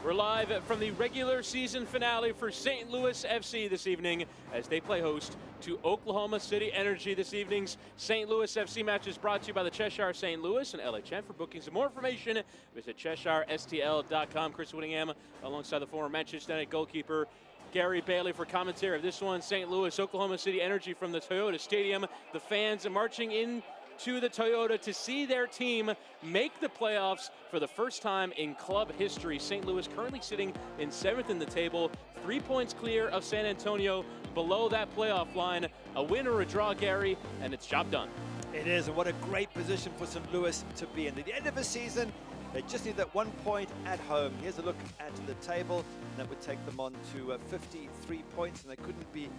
We're live from the regular season finale for St. Louis FC this evening as they play host to Oklahoma City Energy. This evening's St. Louis FC match is brought to you by the Cheshire St. Louis and LHN. For bookings and more information, visit CheshireSTL.com. Chris Whittingham alongside the former Manchester United goalkeeper Gary Bailey for commentary of this one. St. Louis, Oklahoma City Energy from the Toyota Stadium. The fans marching in to the Toyota to see their team make the playoffs for the first time in club history. St. Louis currently sitting in 7th in the table, 3 points clear of San Antonio, below that playoff line. A win or a draw, Gary, and it's job done. It is, and what a great position for St. Louis to be in. At the end of the season, they just need that 1 point at home. Here's a look at the table, and that would take them on to 53 points, and they couldn't be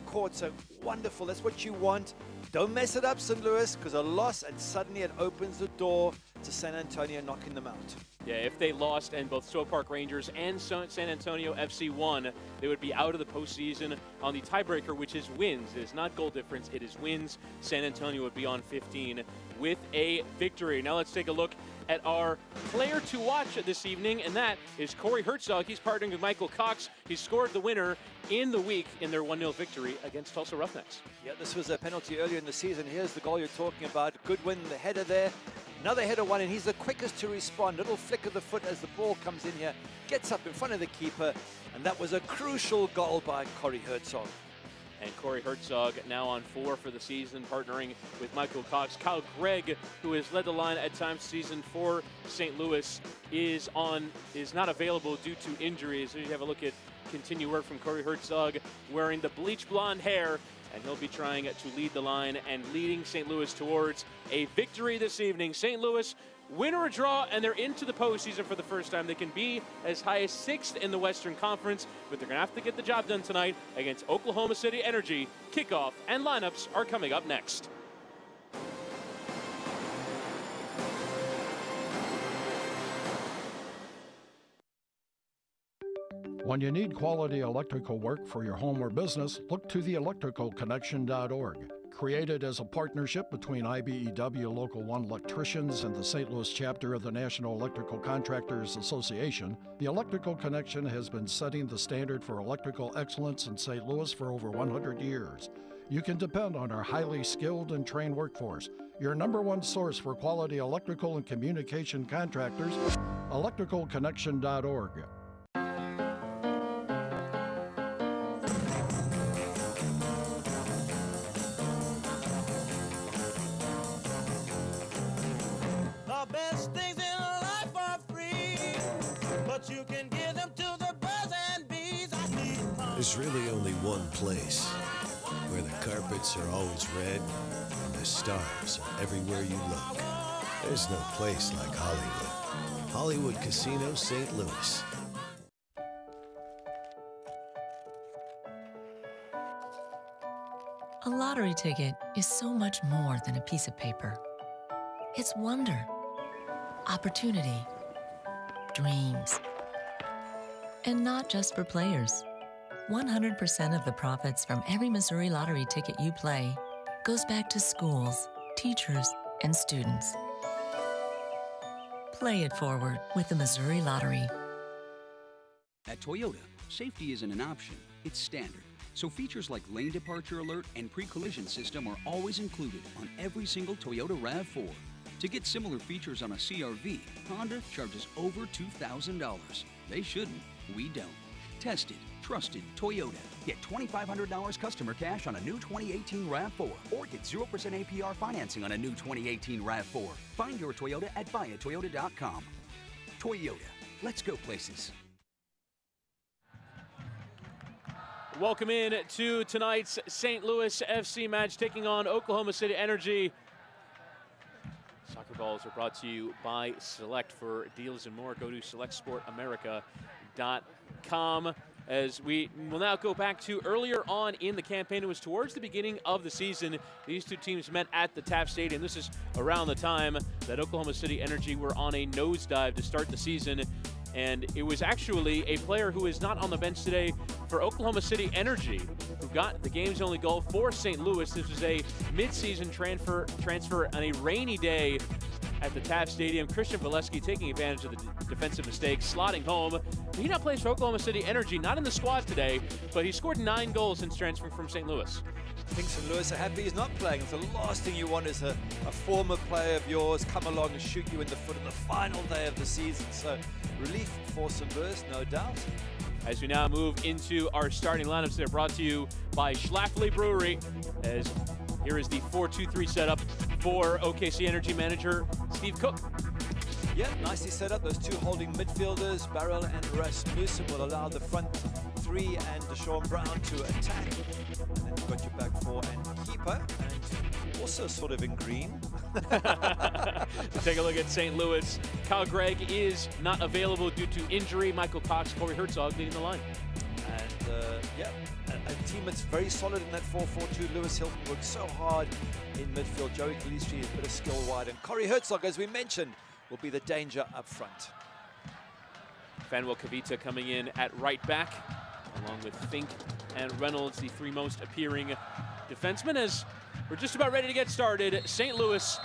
caught. So wonderful. That's what you want. Don't mess it up, St. Louis, because a loss, and suddenly it opens the door to San Antonio knocking them out. Yeah, if they lost and both Stowe Park Rangers and San Antonio FC won, they would be out of the postseason on the tiebreaker, which is wins. It is not goal difference, it is wins. San Antonio would be on 15 with a victory. Now let's take a look at our player to watch this evening, and that is Corey Herzog. He's partnering with Michael Cox. He scored the winner in the week in their 1-0 victory against Tulsa Roughnecks. Yeah, this was a penalty earlier in the season. Here's the goal you're talking about. Good win, the header there. Another header one, and he's the quickest to respond. Little flick of the foot as the ball comes in here, gets up in front of the keeper, and that was a crucial goal by Corey Herzog. And Corey Herzog now on 4 for the season, partnering with Michael Cox. Kyle Gregg, who has led the line at times season for St. Louis, is not available due to injuries. So you have a look at continued work from Corey Herzog, wearing the bleach blonde hair, and he'll be trying to lead the line and leading St. Louis towards a victory this evening. St. Louis, win or a draw, and they're into the postseason for the first time. They can be as high as 6th in the Western Conference, but they're going to have to get the job done tonight against Oklahoma City Energy. Kickoff and lineups are coming up next. When you need quality electrical work for your home or business, look to theelectricalconnection.org. Created as a partnership between IBEW Local 1 electricians and the St. Louis chapter of the National Electrical Contractors Association, the Electrical Connection has been setting the standard for electrical excellence in St. Louis for over 100 years. You can depend on our highly skilled and trained workforce, your #1 source for quality electrical and communication contractors, electricalconnection.org. There's really only one place where the carpets are always red and the stars are everywhere you look. There's no place like Hollywood. Hollywood Casino St. Louis. A lottery ticket is so much more than a piece of paper. It's wonder, opportunity, dreams. And not just for players. 100% of the profits from every Missouri Lottery ticket you play goes back to schools, teachers, and students. Play it forward with the Missouri Lottery. At Toyota, safety isn't an option, it's standard. So features like lane departure alert and pre-collision system are always included on every single Toyota RAV4. To get similar features on a CR-V, Honda charges over $2,000. They shouldn't, we don't. Tested, trusted Toyota. Get $2,500 customer cash on a new 2018 RAV4 or get 0% APR financing on a new 2018 RAV4. Find your Toyota at buyatoyota.com. Toyota, let's go places. Welcome in to tonight's St. Louis FC match taking on Oklahoma City Energy. Soccer balls are brought to you by Select. For deals and more, go to selectsportamerica.com. As we will now go back to earlier on in the campaign. It was towards the beginning of the season. These two teams met at the TAP Stadium. This is around the time that Oklahoma City Energy were on a nosedive to start the season. And it was actually a player who is not on the bench today for Oklahoma City Energy who got the game's only goal for St. Louis. This was a mid-season transfer on a rainy day at the Taft Stadium. Christian Valesky taking advantage of the defensive mistakes, slotting home. He now plays for Oklahoma City Energy, not in the squad today, but he scored 9 goals since transferring from St. Louis. I think St. Louis are happy he's not playing. It's the last thing you want is a former player of yours come along and shoot you in the foot on the final day of the season. So relief for St. Louis, no doubt. As we now move into our starting lineups, they're brought to you by Schlafly Brewery. As here is the 4-2-3 setup for OKC Energy manager Steve Cook. Yeah, nicely set up. Those two holding midfielders, Barrel and Rasmussen, will allow the front three and Deshaun Brown to attack. And then you've got your back four and keeper, and also sort of in green. Take a look at St. Louis. Kyle Gregg is not available due to injury. Michael Cox, Corey Herzog leading the line. And yeah, a team that's very solid in that 4-4-2. Lewis Hilton worked so hard in midfield. Joey Calistri has a bit of skill wide. And Corey Herzog, as we mentioned, will be the danger up front. Fanuel Kavita coming in at right back, along with Fink and Reynolds, the 3 most appearing defensemen. As we're just about ready to get started, St. Louis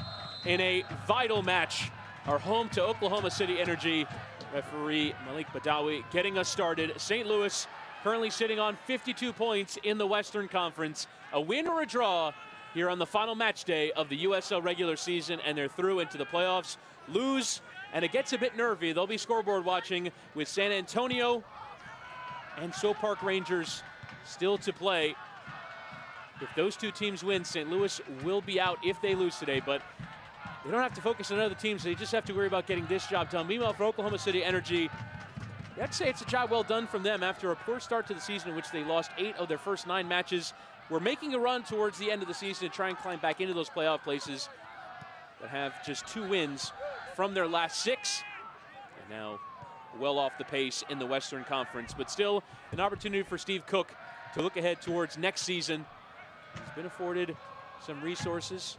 in a vital match are home to Oklahoma City Energy. Referee Malik Badawi getting us started. St. Louis currently sitting on 52 points in the Western Conference. A win or a draw here on the final match day of the USL regular season, and they're through into the playoffs. Lose, and it gets a bit nervy. They'll be scoreboard watching with San Antonio and Soap Park Rangers still to play. If those two teams win, St. Louis will be out if they lose today, but they don't have to focus on other teams. They just have to worry about getting this job done. Meanwhile, for Oklahoma City Energy, I'd say it's a job well done from them after a poor start to the season in which they lost 8 of their first 9 matches. We're making a run towards the end of the season to try and climb back into those playoff places, but have just 2 wins from their last 6, and now well off the pace in the Western Conference. But still an opportunity for Steve Cook to look ahead towards next season. He's been afforded some resources.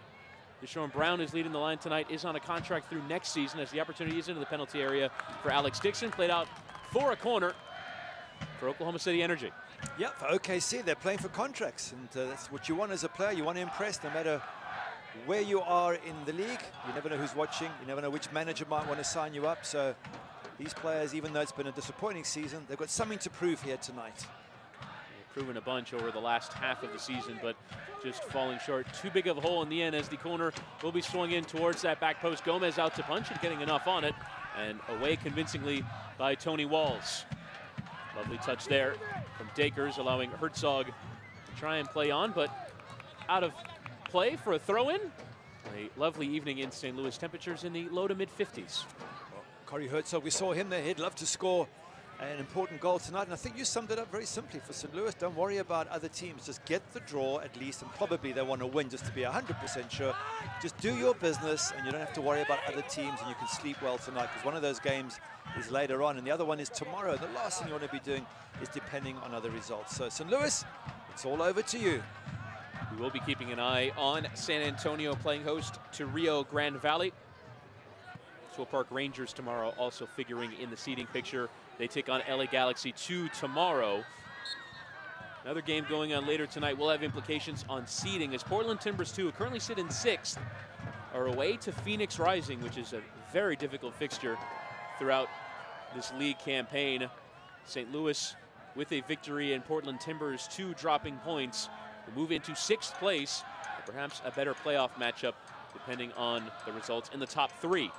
Deshaun Brown is leading the line tonight, is on a contract through next season as the opportunity is into the penalty area for Alex Dixon. Played out for a corner for Oklahoma City Energy. Yeah, for OKC, they're playing for contracts, and that's what you want as a player. You want to impress no matter where you are in the league. You never know who's watching. You never know which manager might want to sign you up. So these players, even though it's been a disappointing season, they've got something to prove here tonight. Proven a bunch over the last half of the season, but just falling short. Too big of a hole in the end as the corner will be swung in towards that back post. Gomez out to punch and getting enough on it, and away convincingly by Tony Walls. Lovely touch there from Dakers, allowing Herzog to try and play on, but out of play for a throw-in. A lovely evening in St. Louis. Temperatures in the low to mid-50s. Well, Corey Herzog, we saw him there. He'd love to score an important goal tonight, and I think you summed it up very simply for St. Louis. Don't worry about other teams. Just get the draw at least, and probably they want to win just to be 100% sure. Just do your business, and you don't have to worry about other teams, and you can sleep well tonight, because one of those games is later on, and the other one is tomorrow. The last thing you want to be doing is depending on other results. So St. Louis, it's all over to you. We will be keeping an eye on San Antonio playing host to Rio Grande Valley. Soap Park Rangers tomorrow also figuring in the seeding picture. They take on LA Galaxy 2 tomorrow. Another game going on later tonight will have implications on seeding, as Portland Timbers 2, who currently sit in 6th, are away to Phoenix Rising, which is a very difficult fixture throughout this league campaign. St. Louis with a victory and Portland Timbers 2 dropping points will move into 6th place, and perhaps a better playoff matchup depending on the results in the top 3.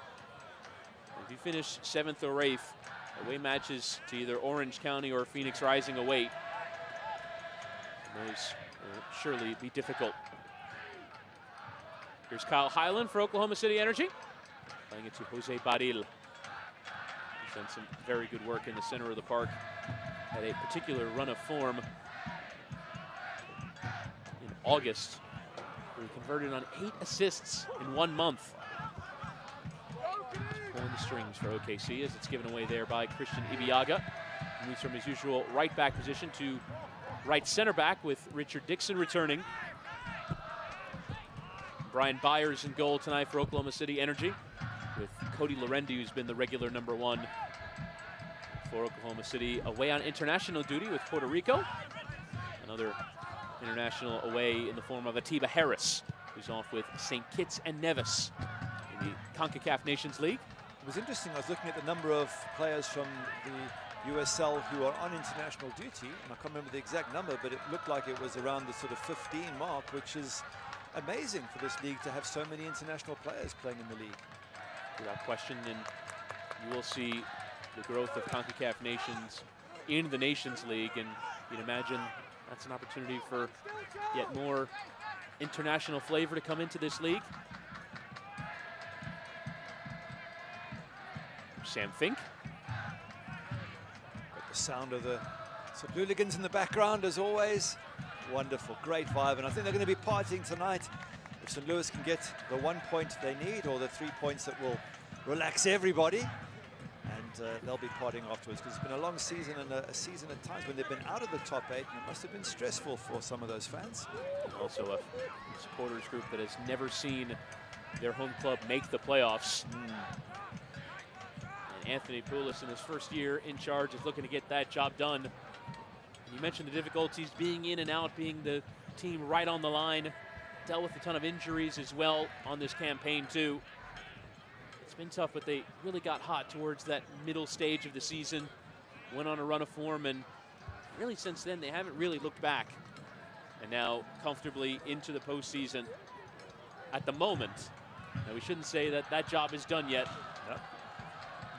If you finish 7th or 8th, away matches to either Orange County or Phoenix Rising await. Those will surely be difficult. Here's Kyle Hyland for Oklahoma City Energy, playing it to Jose Baril. He's done some very good work in the center of the park. Had a particular run of form in August, where he converted on 8 assists in 1 month. Pulling the strings for OKC as it's given away there by Christian Ibiaga. He moves from his usual right back position to right center back with Richard Dixon returning. Brian Byers in goal tonight for Oklahoma City Energy, with Cody Lorendi, who's been the regular #1 for Oklahoma City, away on international duty with Puerto Rico. Another international away in the form of Atiba Harris, who's off with St. Kitts and Nevis in the CONCACAF Nations League. It was interesting. I was looking at the number of players from the USL who are on international duty, and I can't remember the exact number, but it looked like it was around the sort of 15 mark, which is amazing for this league to have so many international players playing in the league. Without question, and you will see the growth of CONCACAF nations in the Nations League, and you'd imagine that's an opportunity for yet more international flavor to come into this league. Sam Fink. Got the sound of the hooligans in the background as always. Wonderful, great vibe, and I think they're going to be partying tonight. If St. Louis can get the 1 point they need, or the 3 points that will relax everybody, and they'll be partying afterwards, because it's been a long season, and a season at times when they've been out of the top 8, and it must have been stressful for some of those fans. Also a supporters group that has never seen their home club make the playoffs. And Anthony Poulos, in his first year in charge, is looking to get that job done. You mentioned the difficulties being in and out, being the team right on the line. Dealt with a ton of injuries as well on this campaign too. It's been tough, but they really got hot towards that middle stage of the season. Went on a run of form, and really since then they haven't really looked back. And now comfortably into the postseason at the moment. Now we shouldn't say that that job is done yet. Yep.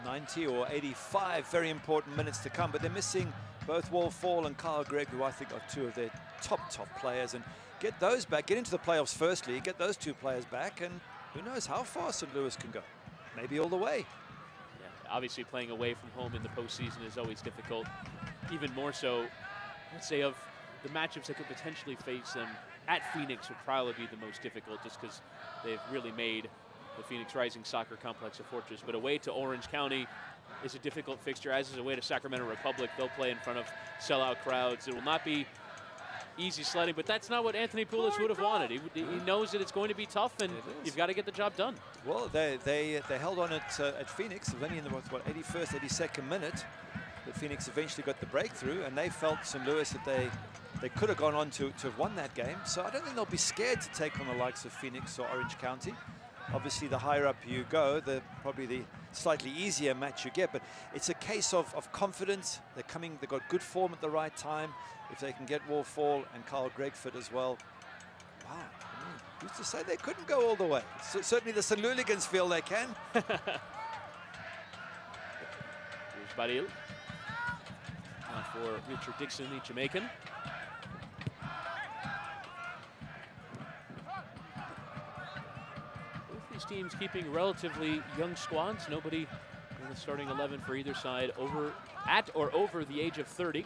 90 or 85 very important minutes to come, but they're missing both Wolf Fall and Kyle Gregg, who I think are two of their top players, and get those back, get into the playoffs firstly, get those two players back, and who knows how far St. Louis can go. Maybe all the way. Yeah, obviously playing away from home in the postseason is always difficult. Even more so, let's say, of the matchups that could potentially face them, at Phoenix would probably be the most difficult, just because they've really made the Phoenix Rising Soccer Complex a fortress. But away to Orange County is a difficult fixture, as is away to Sacramento Republic. They'll play in front of sellout crowds. It will not be easy sledding, but that's not what Anthony Poulos would have wanted. He knows that it's going to be tough, and you've got to get the job done. Well, they held on at Phoenix. It was only in the 81st, 82nd minute that Phoenix eventually got the breakthrough, and they felt St. Louis that they could have gone on to have won that game. So I don't think they'll be scared to take on the likes of Phoenix or Orange County. Obviously, the higher up you go, probably the slightly easier match you get. But it's a case of confidence. They've got good form at the right time. If they can get Wolf Fall and Kyle Gregg fit as well. Wow, who's to say they couldn't go all the way? So certainly the St. Louligans feel they can. Here's Badil. Now for Richard Dixon, the Jamaican. These teams keeping relatively young squads. Nobody in the starting 11 for either side at or over the age of 30.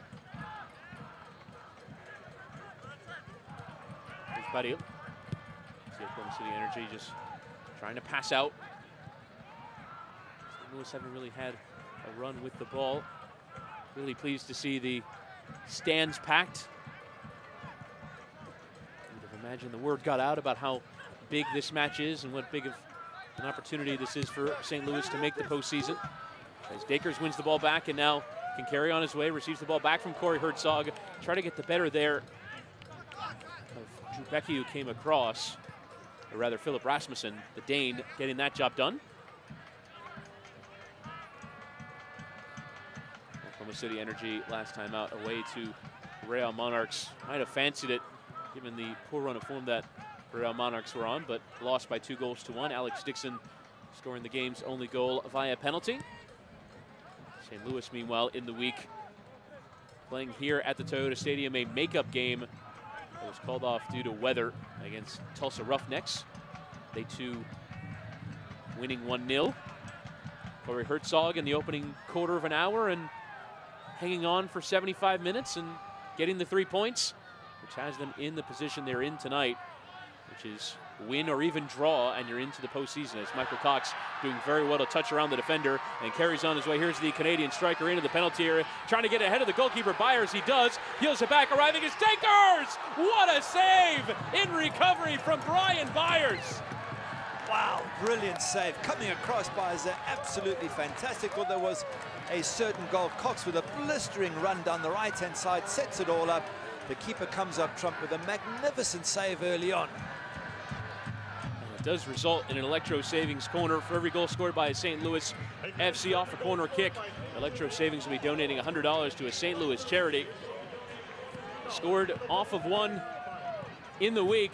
There's Badil. See Oklahoma City Energy just trying to pass out. St. Louis haven't really had a run with the ball. Really pleased to see the stands packed. I would have imagined the word got out about how big this match is and what big of an opportunity this is for St. Louis to make the postseason. As Dakers wins the ball back and now can carry on his way, receives the ball back from Corey Herzog. Try to get the better there of Drew Becky, who came across, or rather Philip Rasmussen, the Dane, getting that job done. Oklahoma City Energy last time out away to Real Monarchs. Might have fancied it given the poor run of form that Real Monarchs were on, but lost by 2-1. Alex Dixon scoring the game's only goal via penalty. St. Louis, meanwhile, in the week, playing here at the Toyota Stadium, a makeup game that was called off due to weather against Tulsa Roughnecks. They too winning 1-0. Corey Herzog in the opening quarter of an hour and hanging on for 75 minutes and getting the 3 points, which has them in the position they're in tonight, which is win or even draw, and you're into the postseason. As Michael Cox doing very well to touch around the defender and carries on his way. Here's the Canadian striker into the penalty area, trying to get ahead of the goalkeeper Byers. He does. Heels it back, arriving is Dakers! What a save in recovery from Brian Byers. Wow, brilliant save. Coming across Byers there, absolutely fantastic. Thought there was a certain goal. Cox with a blistering run down the right-hand side, sets it all up. The keeper comes up trump with a magnificent save early on. does result in an Electro Savings corner. For every goal scored by a St. Louis FC off a corner kick, Electro Savings will be donating $100 to a St. Louis charity. Scored off of one in the week.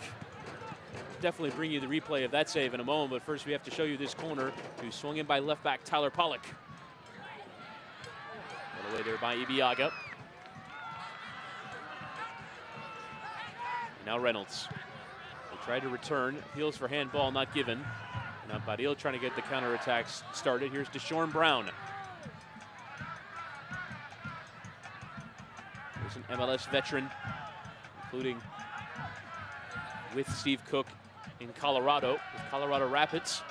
Definitely bring you the replay of that save in a moment, but first we have to show you this corner, who's swung in by left back Tyler Pollock. Put away there by Ibiaga. Now Reynolds. They try to return, appeals for handball, not given. Now Badil trying to get the counterattacks started. Here's Deshaun Brown. There's an MLS veteran, including with Steve Cook in Colorado, with Colorado Rapids.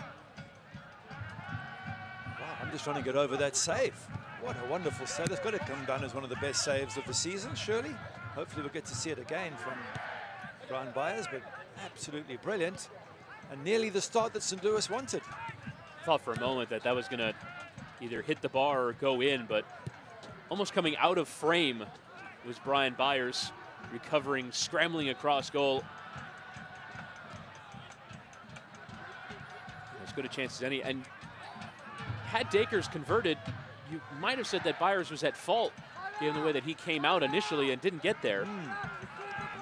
Wow, I'm just trying to get over that save. What a wonderful save. It's got to come down as one of the best saves of the season, surely. Hopefully we'll get to see it again from Brian Byers, but absolutely brilliant. And nearly the start that St. Louis wanted. Thought for a moment that that was going to either hit the bar or go in, but almost coming out of frame was Brian Byers, recovering, scrambling across goal. As good a chance as any. And had Dakers converted, you might have said that Byers was at fault, given the way that he came out initially and didn't get there.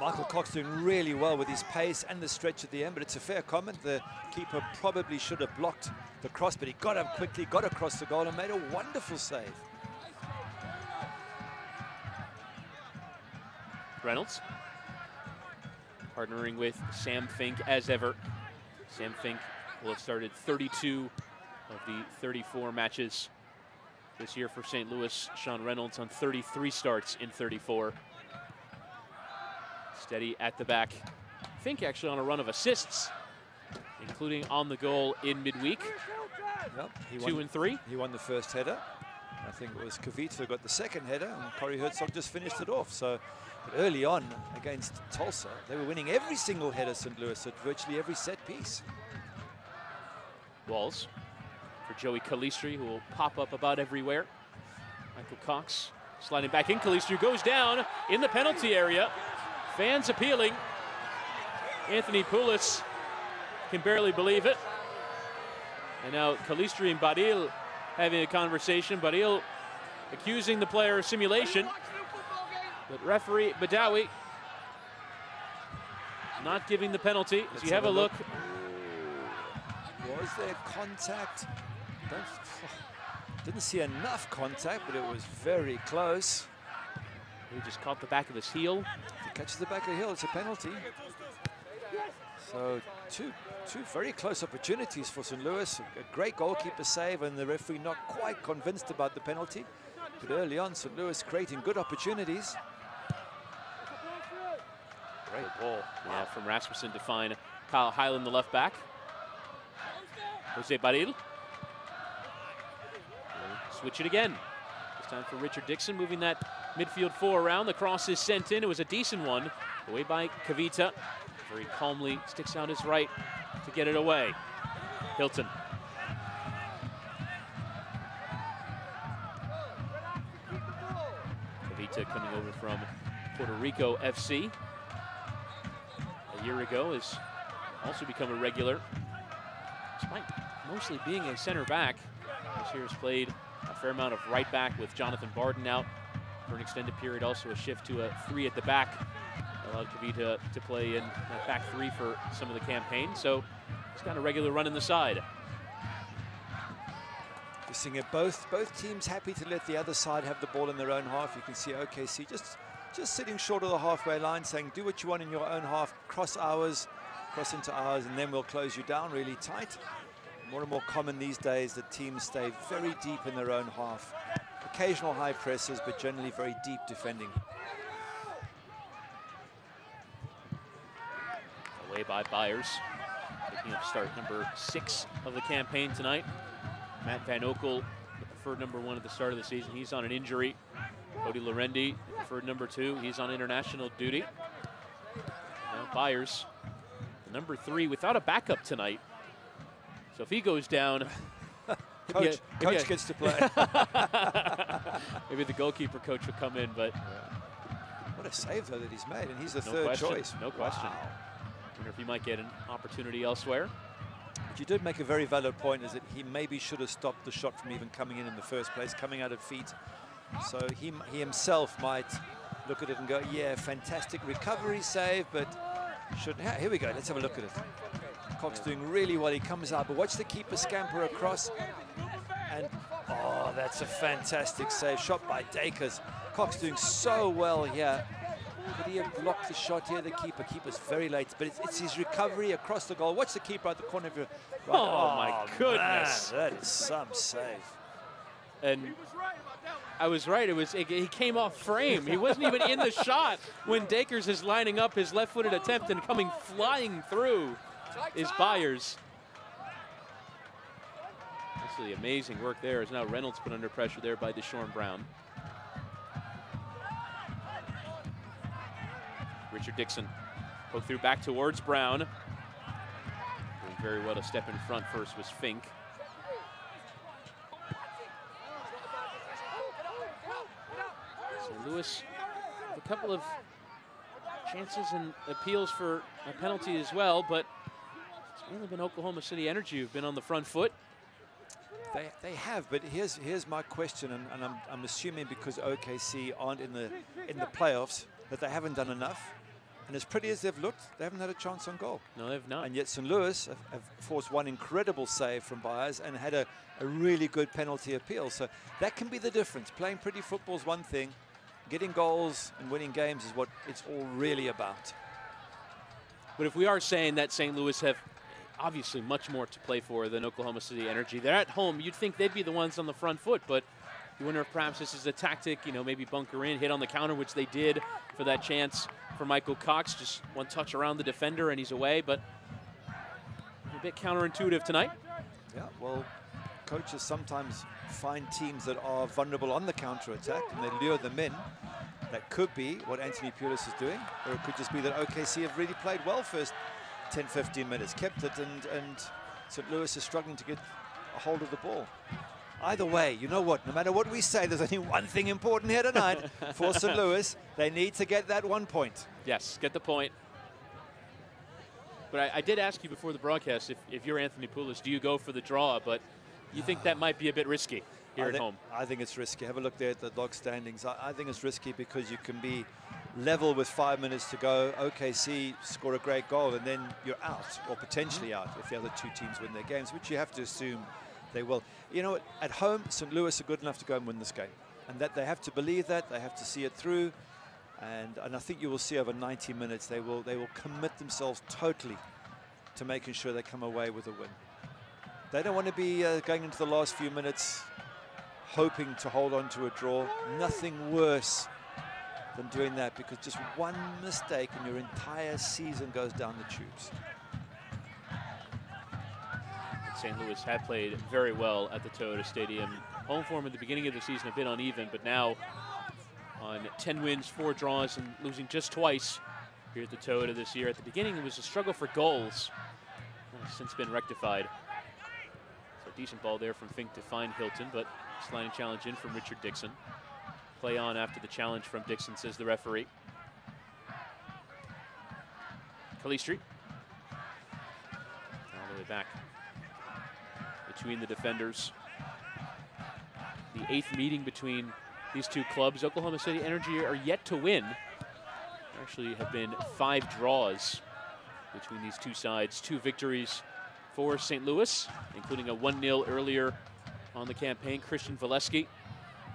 Michael Cox doing really well with his pace and the stretch at the end, but it's a fair comment. The keeper probably should have blocked the cross, but he got up quickly, got across the goal and made a wonderful save. Reynolds partnering with Sam Fink as ever. Sam Fink will have started 32 of the 34 matches this year for St. Louis. Sean Reynolds on 33 starts in 34. Steady at the back. Fink actually on a run of assists, including on the goal in midweek. Yep, 2 and 3. He won the first header. I think it was Kavita got the second header, and Corey Herzog just finished it off. So, but early on against Tulsa, they were winning every single header, St. Louis, at virtually every set piece. Walls for Joey Calistri, who will pop up about everywhere. Michael Cox sliding back in. Calistri goes down in the penalty area. Fans appealing. Anthony Poulis can barely believe it. And now Calistri and Badil having a conversation. Badil accusing the player of simulation. But referee Badawi not giving the penalty. As you have a look. Was there contact? Didn't see enough contact, but it was very close. He just caught the back of his heel. If he catches the back of the heel, it's a penalty. So two very close opportunities for St. Louis. A great goalkeeper save, and the referee not quite convinced about the penalty. But early on, St. Louis creating good opportunities. Great ball. Yeah, from Rasmussen to find Kyle Hyland, the left back. Jose Badil. Switch it again. This time for Richard Dixon, moving that midfield 4 around. The cross is sent in. It was a decent one. Away by Kavita. Very calmly sticks out his right to get it away. Hilton. Kavita coming over from Puerto Rico FC. A year ago has also become a regular. Despite mostly being a center back, this year has played a fair amount of right back with Jonathan Barden out for an extended period. Also a shift to a 3 at the back allowed Kavita to play in that back 3 for some of the campaign. So he's got a regular run in the side. You're seeing it both teams happy to let the other side have the ball in their own half. You can see OKC just sitting short of the halfway line, saying do what you want in your own half, cross ours, cross into ours, and then we'll close you down really tight. More and more common these days that teams stay very deep in their own half. Occasional high presses, but generally very deep defending. Away by Byers, picking up start number 6 of the campaign tonight. Matt Van Oekel, the preferred number 1 at the start of the season. He's on an injury. Cody Lorendi, preferred number 2. He's on international duty. Now Byers, the number 3, without a backup tonight. So if he goes down, Coach gets to play. Maybe the goalkeeper coach will come in, but what a save though that he's made, and he's the no third question, choice. No question. Wow. Wonder if he might get an opportunity elsewhere. But you did make a very valid point, is that he maybe should have stopped the shot from even coming in the first place, coming out at feet. So he himself might look at it and go, yeah, fantastic recovery save, but here we go, let's have a look at it. Cox doing really well, he comes out, but watch the keeper scamper across, and oh, that's a fantastic save, shot by Dakers. Cox doing so well here. Could he have blocked the shot here, the keeper? Keeper's very late, but it's his recovery across the goal. Watch the keeper at the corner of your right. Oh my goodness. Man, that is some save. And I was right, he came off frame. He wasn't even in the shot when Dakers is lining up his left-footed attempt, and coming flying through is Byers. Absolutely amazing work there, as now Reynolds put under pressure there by Deshaun Brown. Richard Dixon poked through back towards Brown. Doing very well to step in front. First was Fink. St. Louis with a couple of chances and appeals for a penalty as well, but it's mainly been Oklahoma City Energy who've been on the front foot. They have, but here's my question, and I'm assuming because OKC aren't in the playoffs that they haven't done enough. And as pretty as they've looked, they haven't had a chance on goal. No, they've not. And yet St. Louis have forced one incredible save from Byers and had a really good penalty appeal. So that can be the difference. Playing pretty football is one thing. Getting goals and winning games is what it's all really about. But if we are saying that St. Louis have obviously much more to play for than Oklahoma City Energy, they're at home, you'd think they'd be the ones on the front foot, but you wonder if perhaps this is a tactic, you know, maybe bunker in, hit on the counter, which they did for that chance for Michael Cox. Just one touch around the defender and he's away, but a bit counterintuitive tonight. Yeah, well, coaches sometimes find teams that are vulnerable on the counter-attack and they lure them in. That could be what Anthony Pulis is doing, or it could just be that OKC have really played well first 10, 15 minutes, kept it, and St. Louis is struggling to get a hold of the ball. Either way, you know what, no matter what we say, there's only one thing important here tonight for St. Louis. They need to get that 1 point. Yes, get the point. But I did ask you before the broadcast, if you're Anthony Pulis, do you go for the draw? But you think that might be a bit risky here at home? I think it's risky. Have a look there at the log standings. I think it's risky because you can be level with 5 minutes to go. OKC score a great goal and then you're out, or potentially out, if the other two teams win their games, which you have to assume they will. You know, at home, St. Louis are good enough to go and win this game. And that they have to believe that, they have to see it through. And I think you will see over 90 minutes, they will commit themselves totally to making sure they come away with a win. They don't want to be going into the last few minutes hoping to hold on to a draw. Nothing worse than doing that, because just one mistake and your entire season goes down the tubes. St. Louis have played very well at the Toyota Stadium. Home form at the beginning of the season a bit uneven, but now on 10 wins, 4 draws, and losing just twice here at the Toyota this year. At the beginning, it was a struggle for goals. That's since been rectified. So a decent ball there from Fink to find Hilton, but sliding challenge in from Richard Dixon. Play on after the challenge from Dixon, says the referee. Calistri. All the way back between the defenders. The 8th meeting between these two clubs. Oklahoma City Energy are yet to win. There actually have been 5 draws between these two sides. 2 victories for St. Louis, including a 1-0 earlier on the campaign. Christian Valesky,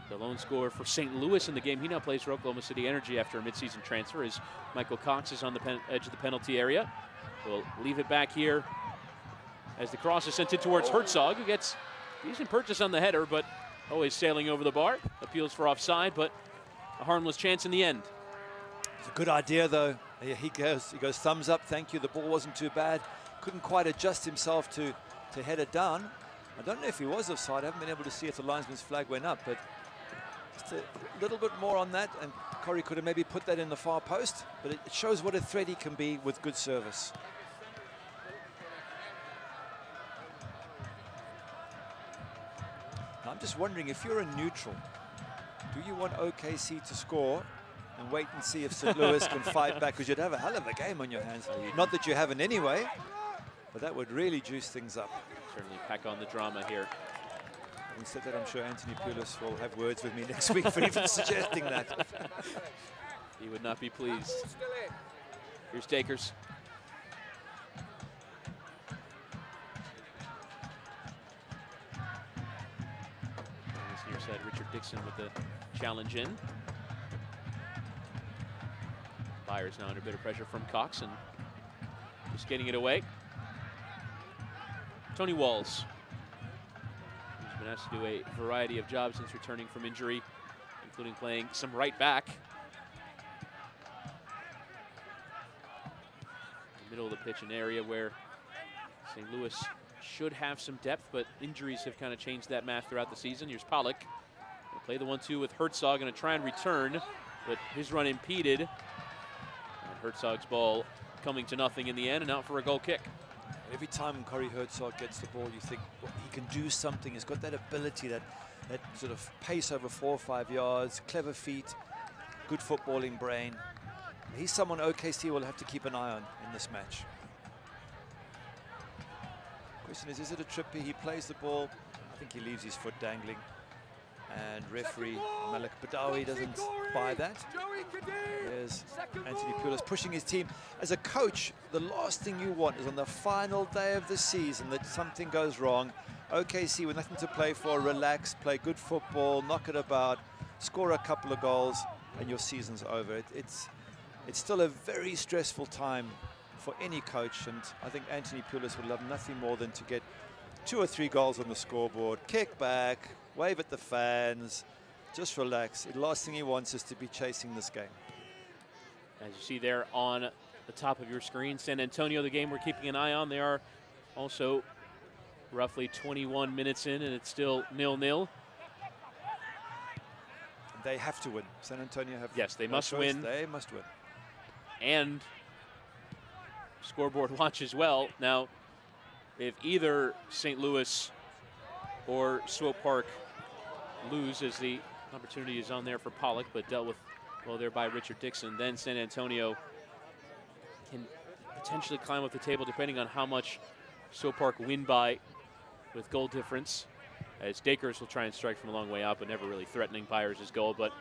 the lone scorer for St. Louis in the game. He now plays for Oklahoma City Energy after a midseason transfer, as Michael Cox is on the edge of the penalty area. We'll leave it back here as the cross is sent in towards Herzog, who gets decent purchase on the header, but always sailing over the bar. Appeals for offside, but a harmless chance in the end. It's a good idea, though. He goes thumbs up, thank you. The ball wasn't too bad. Couldn't quite adjust himself to head it down. I don't know if he was offside. I haven't been able to see if the linesman's flag went up, but just a little bit more on that, and Corey could have maybe put that in the far post, but it shows what a threat he can be with good service. Now, I'm just wondering, if you're a neutral, do you want OKC to score and wait and see if St. Louis can fight back? Because you'd have a hell of a game on your hands. Not that you haven't anyway, But that would really juice things up. Certainly pack on the drama here. Having said that, I'm sure Anthony Pulis will have words with me next week for even suggesting that. He would not be pleased. Here's Dakers. On this near side, Richard Dixon with the challenge in. Byers now under a bit of pressure from Cox and just getting it away. Tony Walls. He's been asked to do a variety of jobs since returning from injury, including playing some right back. Middle of the pitch, an area where St. Louis should have some depth, but injuries have kind of changed that math throughout the season. Here's Pollock. He'll play the 1-2 with Herzog, going to try and return, but his run impeded. And Herzog's ball coming to nothing in the end, and out for a goal kick. Every time Corey Herzog gets the ball, you think, well, he can do something. He's got that ability, that sort of pace over 4 or 5 yards, clever feet, good footballing brain. He's someone OKC will have to keep an eye on in this match. Question is it a trippy? He plays the ball. I think he leaves his foot dangling. And referee Malik Badawi doesn't buy that. There's Anthony Pulis pushing his team. As a coach, the last thing you want is on the final day of the season that something goes wrong. OKC with nothing to play for, relax, play good football, knock it about, score a couple of goals, and your season's over. It's still a very stressful time for any coach, and I think Anthony Pulis would love nothing more than to get 2 or 3 goals on the scoreboard, kick back, wave at the fans, just relax. The last thing he wants is to be chasing this game. As you see there on the top of your screen, San Antonio, the game we're keeping an eye on. They are also roughly 21 minutes in, and it's still 0-0. They have to win. San Antonio have. Yes, they no must choice. win. They must win. And scoreboard watch as well. Now, if either St. Louis or Swope Park lose, as the opportunity is on there for Pollock, but dealt with well there by Richard Dixon, then San Antonio can potentially climb up the table depending on how much Swope Park win by with goal difference, as Dakers will try and strike from a long way out, but never really threatening Byers' goal. But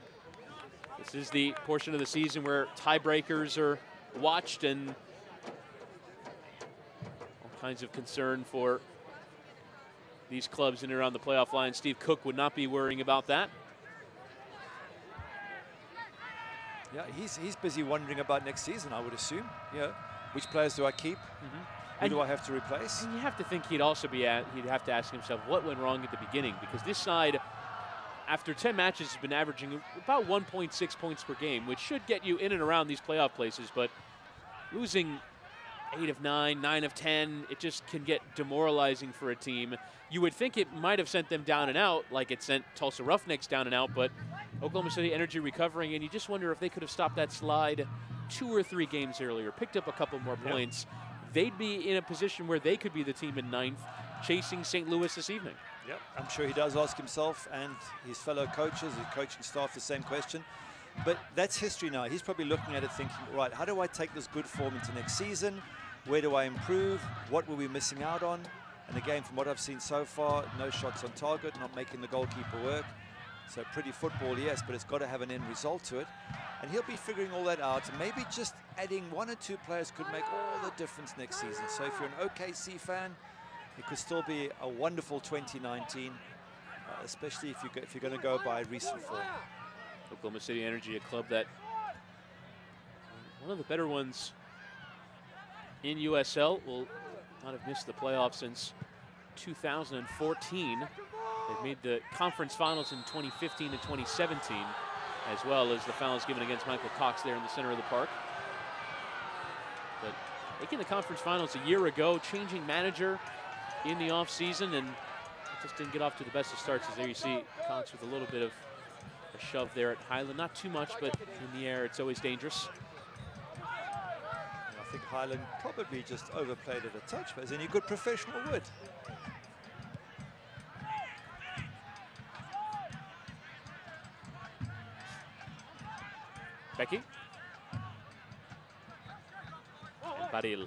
this is the portion of the season where tiebreakers are watched, and all kinds of concern for these clubs in and around the playoff line. Steve Cook would not be worrying about that. Yeah, he's busy wondering about next season, I would assume. Yeah, which players do I keep? Who do I have to replace? And you have to think he'd also be he'd have to ask himself what went wrong at the beginning, because this side, after 10 matches, has been averaging about 1.6 points per game, which should get you in and around these playoff places. But losing 8 of 9, 9 of 10, it just can get demoralizing for a team. You would think it might have sent them down and out, like it sent Tulsa Roughnecks down and out, but Oklahoma City Energy recovering, and you just wonder if they could have stopped that slide 2 or 3 games earlier, picked up a couple more points. They'd be in a position where they could be the team in 9th, chasing St. Louis this evening. Yep, I'm sure he does ask himself and his fellow coaches, his coaching staff, the same question. But that's history now. He's probably looking at it thinking, right, how do I take this good form into next season? Where do I improve? What were we missing out on? And again, from what I've seen so far, no shots on target, not making the goalkeeper work. So pretty football, yes, but it's got to have an end result to it. And he'll be figuring all that out. And maybe just adding 1 or 2 players could make all the difference next season. So if you're an OKC fan, it could still be a wonderful 2019, especially if you're going to go by recent form. Oklahoma City Energy, a club that one of the better ones in USL, will not have missed the playoffs since 2014. They've made the conference finals in 2015 and 2017, as well as the finals given against Michael Cox there in the center of the park. But making the conference finals a year ago, changing manager in the offseason, and just didn't get off to the best of starts. As there you see Cox with a little bit of a shove there at Highland. Not too much, but in the air, it's always dangerous. I think Highland probably just overplayed it a touch, as any good professional would. Becky. And Baril.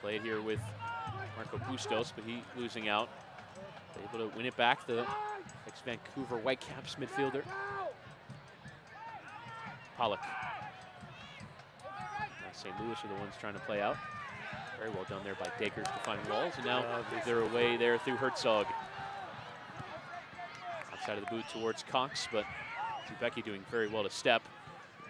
Played here with Marco Bustos, but he losing out. Able to win it back, the ex-Vancouver Whitecaps midfielder. Pollock. Now St. Louis are the ones trying to play out. Very well done there by Dakers to find Walls, and now they're away there through Herzog. Outside of the boot towards Cox, but Zubecki doing very well to step.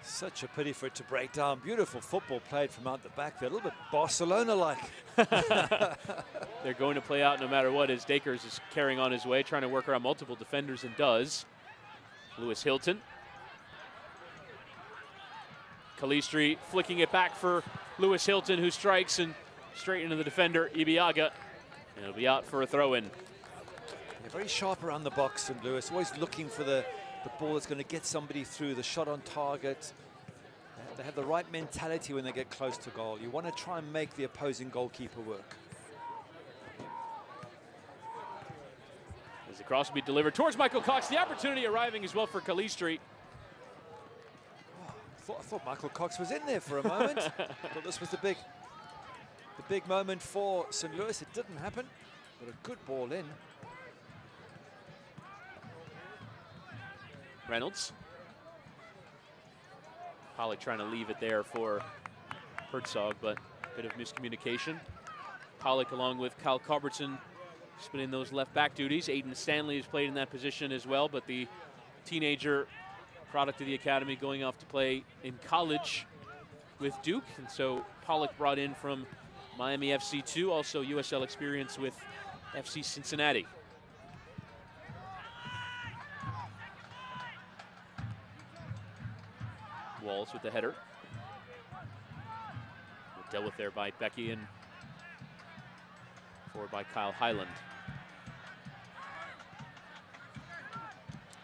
Such a pity for it to break down. Beautiful football played from out the back there, a little bit Barcelona-like. They're going to play out no matter what, as Dakers is carrying on his way, trying to work around multiple defenders, and does. Lewis Hilton. Calistri flicking it back for Lewis Hilton, who strikes and straight into the defender, Ibiaga. And it'll be out for a throw-in. They're very sharp around the box, and Lewis always looking for the ball that's going to get somebody through, the shot on target. They have the right mentality when they get close to goal. You want to try and make the opposing goalkeeper work. As the cross will be delivered towards Michael Cox, the opportunity arriving as well for Calistri. I thought Michael Cox was in there for a moment. Thought this was the big moment for St. Louis. It didn't happen, but a good ball in. Reynolds. Pollock trying to leave it there for Herzog, but a bit of miscommunication. Pollock along with Kyle Culbertson splitting those left back duties. Aiden Stanley has played in that position as well, but the teenager product of the academy going off to play in college with Duke. And so Pollock brought in from Miami FC2, also USL experience with FC Cincinnati. Walls with the header. Dealt with there by Becky and forward by Kyle Highland.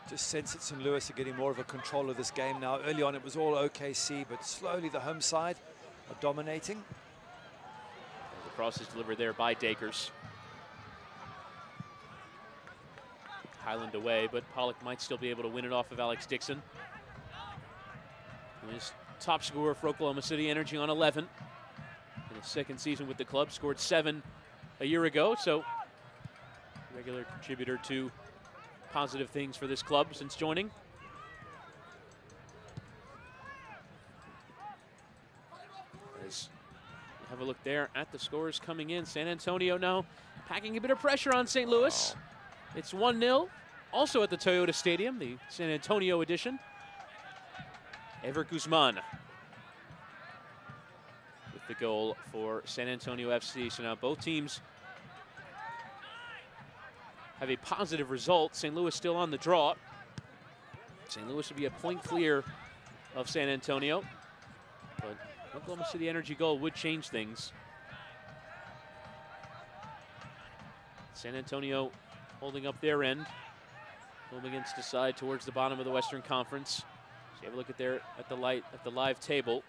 Just sense that St. Louis are getting more of a control of this game now. Early on it was all OKC, but slowly the home side are dominating. And the cross is delivered there by Dakers. Highland away, but Pollock might still be able to win it off of Alex Dixon. His top scorer for Oklahoma City Energy on 11 in his second season with the club. Scored 7 a year ago, so regular contributor to positive things for this club since joining. As we have a look there at the scores coming in, San Antonio now packing a bit of pressure on St. Louis. It's 1-0, also at the Toyota Stadium, the San Antonio edition. Ever Guzman with the goal for San Antonio FC. So now both teams have a positive result. St. Louis still on the draw. St. Louis will be a point clear of San Antonio, but Oklahoma City Energy goal would change things. San Antonio holding up their end, home against the side towards the bottom of the Western Conference. So you have a look at the live table.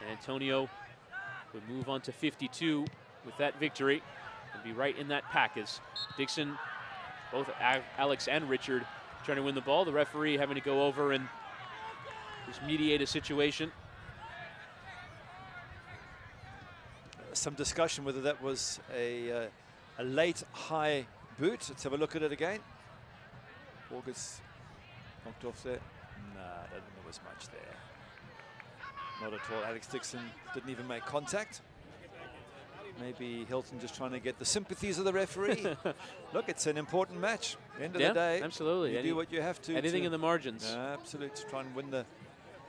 San Antonio would move on to 52 with that victory and be right in that pack as Dixon, both Alex and Richard trying to win the ball. The referee having to go over and just mediate a situation. Some discussion whether that was a late high boot. Let's have a look at it again. Ball gets knocked off there. Nah, I don't think there was much there. Not at all. Alex Dixon didn't even make contact. Maybe Hilton just trying to get the sympathies of the referee. Look, it's an important match. At the end of the day, absolutely. You do what you have to. Anything in the margins. Absolutely, to try and win the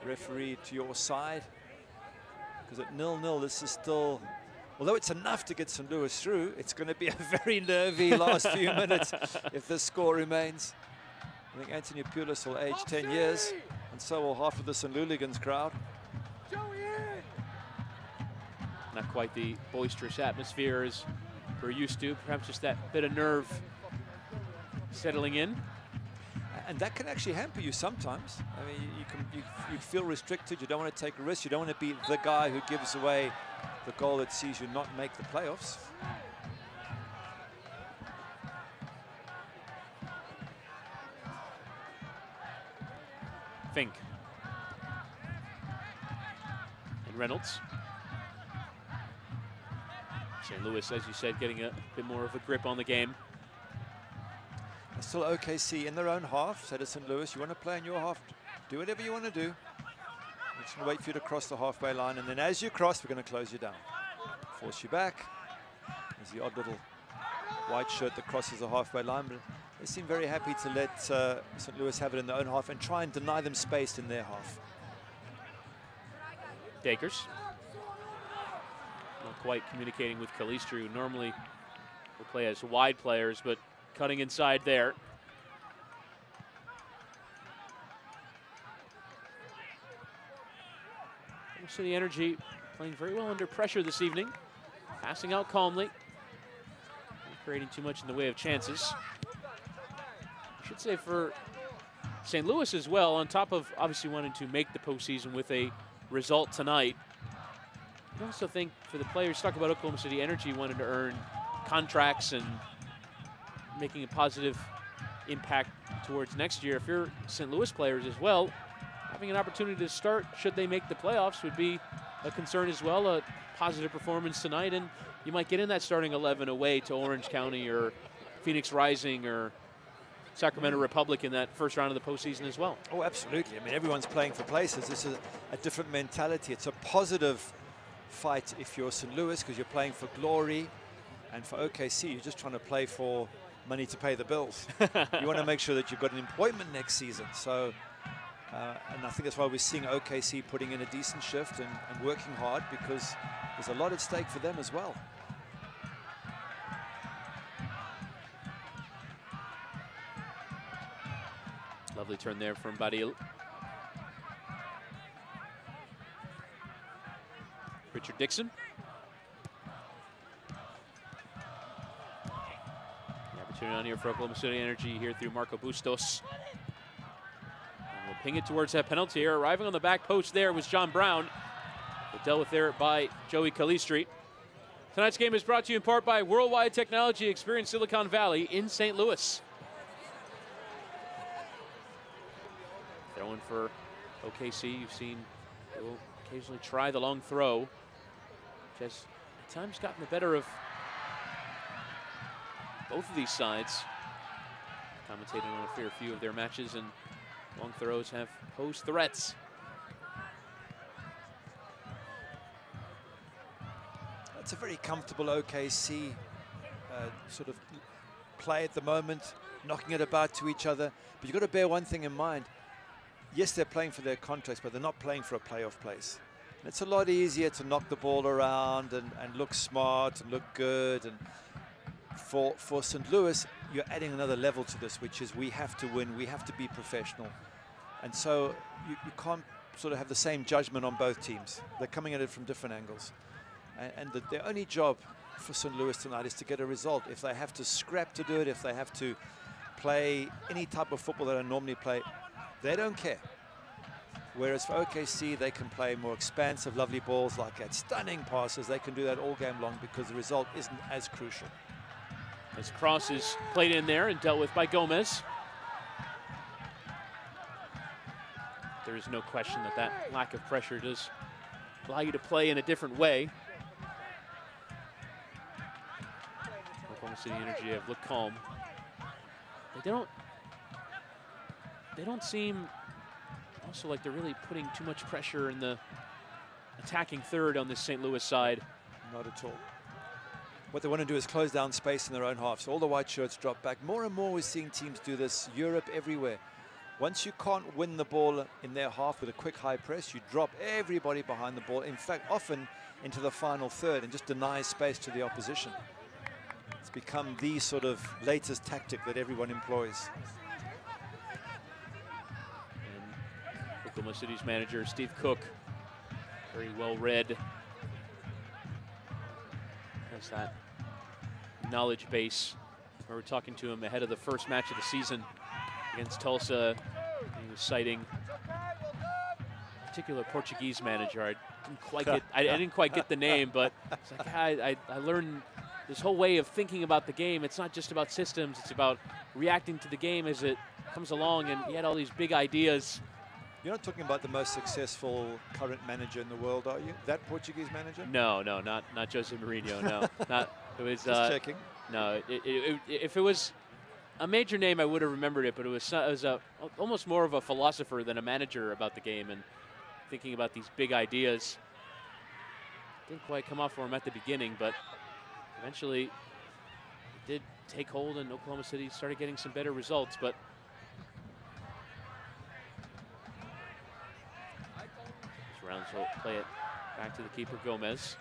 referee to your side. Because at 0-0, this is still, although it's enough to get St. Louis through, it's going to be a very nervy last few minutes if this score remains. I think Anthony Pulis will age 10 years, and so will half of the St. Louligans crowd. Not quite the boisterous atmosphere as we're used to. Perhaps just that bit of nerve settling in. And that can actually hamper you sometimes. I mean, you feel restricted. You don't want to take a risk. You don't want to be the guy who gives away the goal that sees you not make the playoffs. Fink. And Reynolds. St. Louis, as you said, getting a bit more of a grip on the game. Still OKC in their own half. So to St. Louis, you want to play in your half, do whatever you want to do. We're just going to wait for you to cross the halfway line, and then as you cross, we're going to close you down. Force you back. There's the odd little white shirt that crosses the halfway line, but they seem very happy to let St. Louis have it in their own half and try and deny them space in their half. Dakers not quite communicating with Calistri, who normally will play as wide players, but cutting inside there. City Energy playing very well under pressure this evening, passing out calmly, not creating too much in the way of chances. I should say for St. Louis as well, on top of obviously wanting to make the postseason with a result tonight, I also think for the players, talk about Oklahoma City Energy wanting to earn contracts and making a positive impact towards next year. If you're St. Louis players as well, having an opportunity to start, should they make the playoffs, would be a concern as well. A positive performance tonight, and you might get in that starting 11 away to Orange County or Phoenix Rising or Sacramento Republic in that first round of the postseason as well. Oh, absolutely. I mean, everyone's playing for places. This is a different mentality. It's a positive fight if you're St. Louis, because you're playing for glory, and for OKC, you're just trying to play for money to pay the bills. You want to make sure that you've got an employment next season. So. And I think that's why we're seeing OKC putting in a decent shift and working hard, because there's a lot at stake for them as well. Lovely turn there from Badil. Richard Dixon. The opportunity on here for Oklahoma City Energy here through Marco Bustos. Ping it towards that penalty area. Arriving on the back post there was John Brown, but dealt with there by Joey Calistri. Tonight's game is brought to you in part by Worldwide Technology. Experience Silicon Valley in St. Louis. Throwing for OKC. You've seen they will occasionally try the long throw, which has at times gotten the better of both of these sides. Commentating on a fair few of their matches, and long throws have posed threats. That's a very comfortable OKC sort of play at the moment, knocking it about to each other. But you've got to bear one thing in mind. Yes, they're playing for their contracts, but they're not playing for a playoff place. And it's a lot easier to knock the ball around and look smart and look good. And for St. Louis, you're adding another level to this, which is we have to win, we have to be professional. And so you can't sort of have the same judgment on both teams. They're coming at it from different angles. And their only job for St. Louis tonight is to get a result. If they have to scrap to do it, if they have to play any type of football that I normally play, they don't care. Whereas for OKC, they can play more expansive, lovely balls like that, stunning passes. They can do that all game long because the result isn't as crucial. As cross is played in there and dealt with by Gomez. There is no question that that lack of pressure does allow you to play in a different way. Oklahoma City Energy have looked calm. They don't seem also like they're really putting too much pressure in the attacking third on this St. Louis side. Not at all. What they want to do is close down space in their own half. So all the white shirts drop back. More and more we're seeing teams do this, Europe, everywhere. Once you can't win the ball in their half with a quick high press, you drop everybody behind the ball. In fact, often into the final third, and just deny space to the opposition. It's become the sort of latest tactic that everyone employs. And Oklahoma City's manager, Steve Cook, very well read. Has that knowledge base. We were talking to him ahead of the first match of the season against Tulsa. He was citing a particular Portuguese manager. I didn't quite get the name, but it's like, I learned this whole way of thinking about the game. It's not just about systems, it's about reacting to the game as it comes along, and he had all these big ideas You're not talking about the most successful current manager in the world, are you? That Portuguese manager? No, not Jose Mourinho. No, not. It was. Just checking. No, if it was a major name, I would have remembered it. But it was almost more of a philosopher than a manager about the game and thinking about these big ideas. Didn't quite come off for him at the beginning, but eventually it did take hold, and Oklahoma City started getting some better results. But Rounds will play it back to the keeper, Gomez.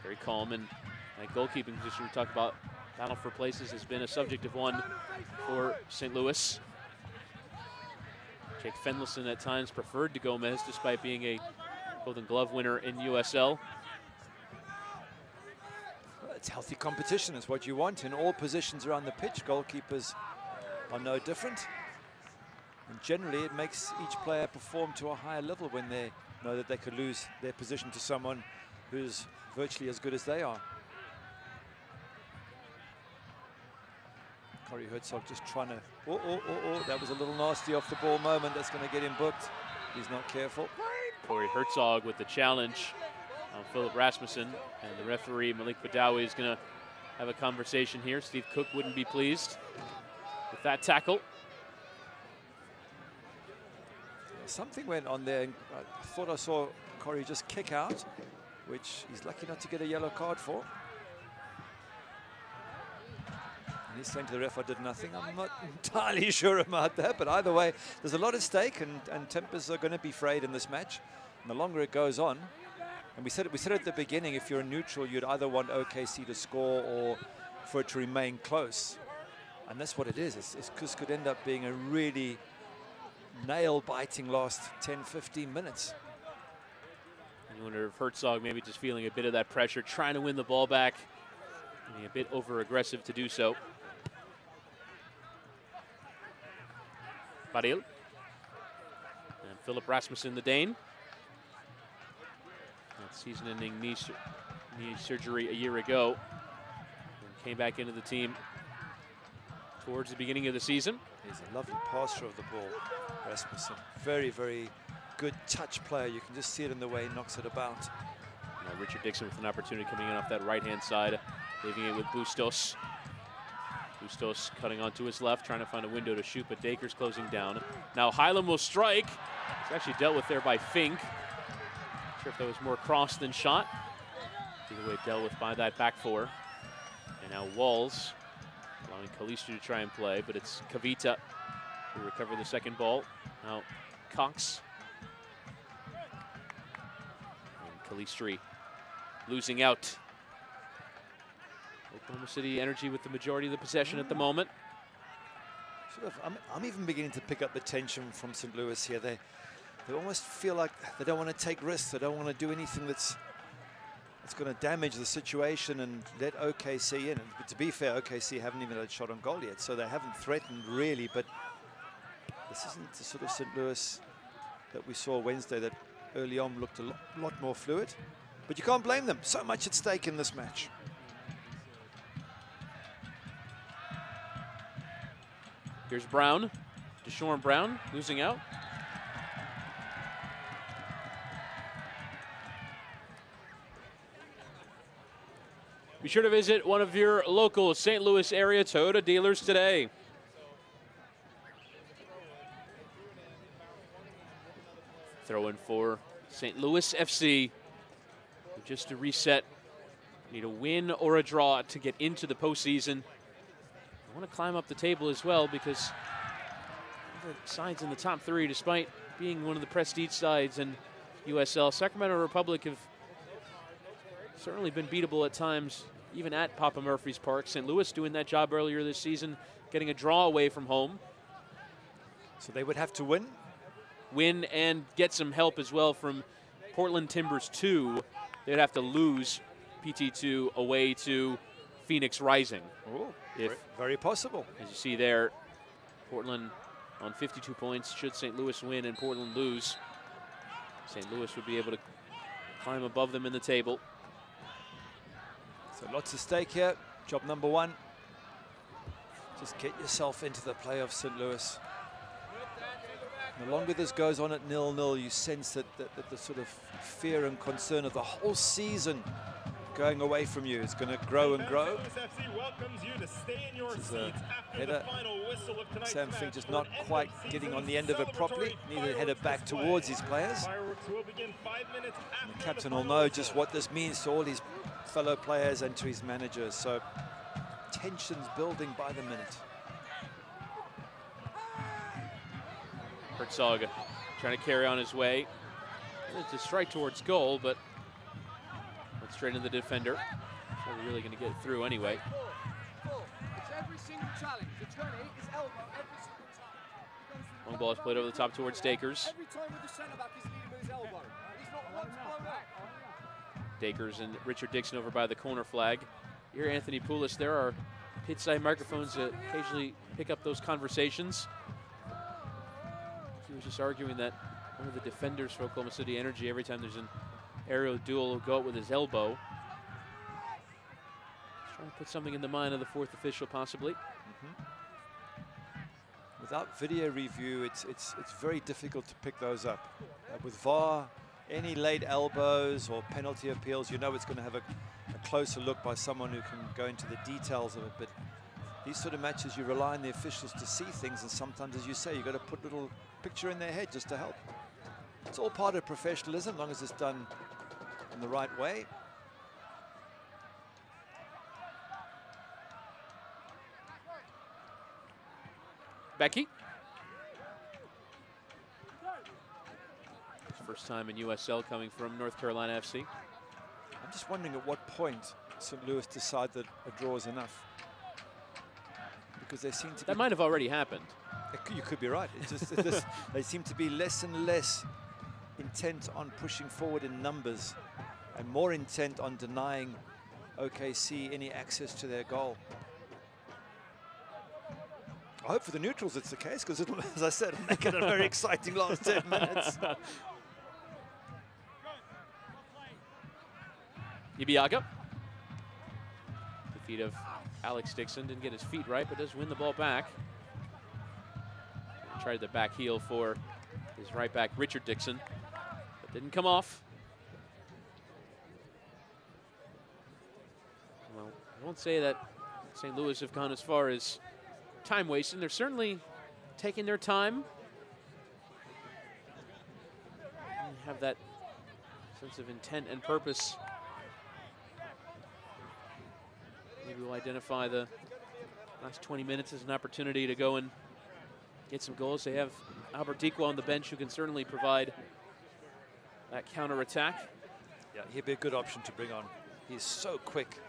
Very calm, and that goalkeeping position we talked about, battle for places, has been a subject of one for St. Louis. Jake Fenlison at times preferred to Gomez despite being a Golden Glove winner in USL. Well, it's healthy competition is what you want in all positions around the pitch. Goalkeepers are no different. And generally, it makes each player perform to a higher level when they know that they could lose their position to someone who's virtually as good as they are. Corey Herzog just trying to... Oh, that was a little nasty off the ball moment. That's going to get him booked. He's not careful. Corey Herzog with the challenge on Philip Rasmussen. And the referee, Malik Badawi, is going to have a conversation here. Steve Cook wouldn't be pleased with that tackle. Something went on there. I thought I saw Corey just kick out, which he's lucky not to get a yellow card for. And he's saying to the ref, I did nothing. I'm not entirely sure about that, but either way, there's a lot at stake, and tempers are going to be frayed in this match. And the longer it goes on, and we said at the beginning, if you're a neutral, you'd either want OKC to score or for it to remain close. And that's what it is. This could end up being a really nail-biting last 10-15 minutes. I wonder if Herzog maybe just feeling a bit of that pressure, trying to win the ball back, being a bit over-aggressive to do so. Baril. And Philip Rasmussen, the Dane. That season-ending knee surgery a year ago. And came back into the team towards the beginning of the season. He's a lovely passer of the ball, Rasmussen. Very, very good touch player. You can just see it in the way he knocks it about. Now Richard Dixon with an opportunity coming in off that right-hand side, leaving it with Bustos. Bustos cutting onto his left, trying to find a window to shoot, but Daker's closing down. Now Hylam will strike. It's actually dealt with there by Fink. Not sure if that was more cross than shot. Either way, dealt with by that back four. And now Walls, allowing Calistri to try and play, but it's Kavita who recover the second ball. Now Cox. And Calistri losing out. Oklahoma City Energy with the majority of the possession at the moment. Sort of, I'm even beginning to pick up the tension from St. Louis here. They almost feel like they don't want to take risks. They don't want to do anything that's going to damage the situation and let OKC in. But to be fair, OKC haven't even had a shot on goal yet, so they haven't threatened really. But this isn't the sort of St. Louis that we saw Wednesday that early on looked a lot more fluid. But you can't blame them. So much at stake in this match. Here's Brown, Deshaun Brown losing out. Be sure to visit one of your local St. Louis area Toyota dealers today. Throw in for St. Louis FC. Just to reset, need a win or a draw to get into the postseason. I want to climb up the table as well because the sides in the top three, despite being one of the prestige sides in USL, Sacramento Republic have certainly been beatable at times, even at Papa Murphy's Park. St. Louis doing that job earlier this season, getting a draw away from home. So they would have to win? Win and get some help as well from Portland Timbers 2. They'd have to lose PT2 away to Phoenix Rising. Ooh, very possible. As you see there, Portland on 52 points. Should St. Louis win and Portland lose, St. Louis would be able to climb above them in the table. So lots at stake here. Job number one, just get yourself into the playoffs, St. Louis. The longer this goes on at 0-0, you sense that the sort of fear and concern of the whole season going away from you is going to grow and grow. This is a header. Sam Fink just not quite getting on the end of it properly. Neither header back towards his players. And the captain will know just what this means to all his fellow players and to his managers. So tensions building by the minute. Herzog trying to carry on his way. It's a strike towards goal, but went straight into the defender. So we're really going to get through anyway. Long ball is played over the top towards Dakers. Dakers and Richard Dixon over by the corner flag. Here, Anthony Poulos, there are pit-side microphones that occasionally pick up those conversations. He was just arguing that one of the defenders for Oklahoma City Energy, every time there's an aerial duel, will go out with his elbow. He's trying to put something in the mind of the fourth official, possibly. Without video review, it's very difficult to pick those up. With VAR, any late elbows or penalty appeals, you know it's going to have a closer look by someone who can go into the details of it. But these sort of matches, you rely on the officials to see things, and sometimes, as you say, you've got to put a little picture in their head just to help. It's all part of professionalism, as long as it's done in the right way. Becky. First time in USL coming from North Carolina FC. I'm just wondering at what point St. Louis decide that a draw is enough. Because they seem to be... That might have already happened. You could be right. It's just they seem to be less and less intent on pushing forward in numbers and more intent on denying OKC any access to their goal. I hope for the neutrals it's the case, because it'll, as I said, it'll make it a very exciting last 10 minutes. Ibiaga. The feet of Alex Dixon, didn't get his feet right, but does win the ball back. Tried the back heel for his right back, Richard Dixon, but didn't come off. Well, I won't say that St. Louis have gone as far as time wasting. They're certainly taking their time. And have that sense of intent and purpose. Maybe we'll identify the last 20 minutes as an opportunity to go and get some goals. They have Albert Dikwa on the bench, who can certainly provide that counter-attack. Yeah, he'd be a good option to bring on. He's so quick,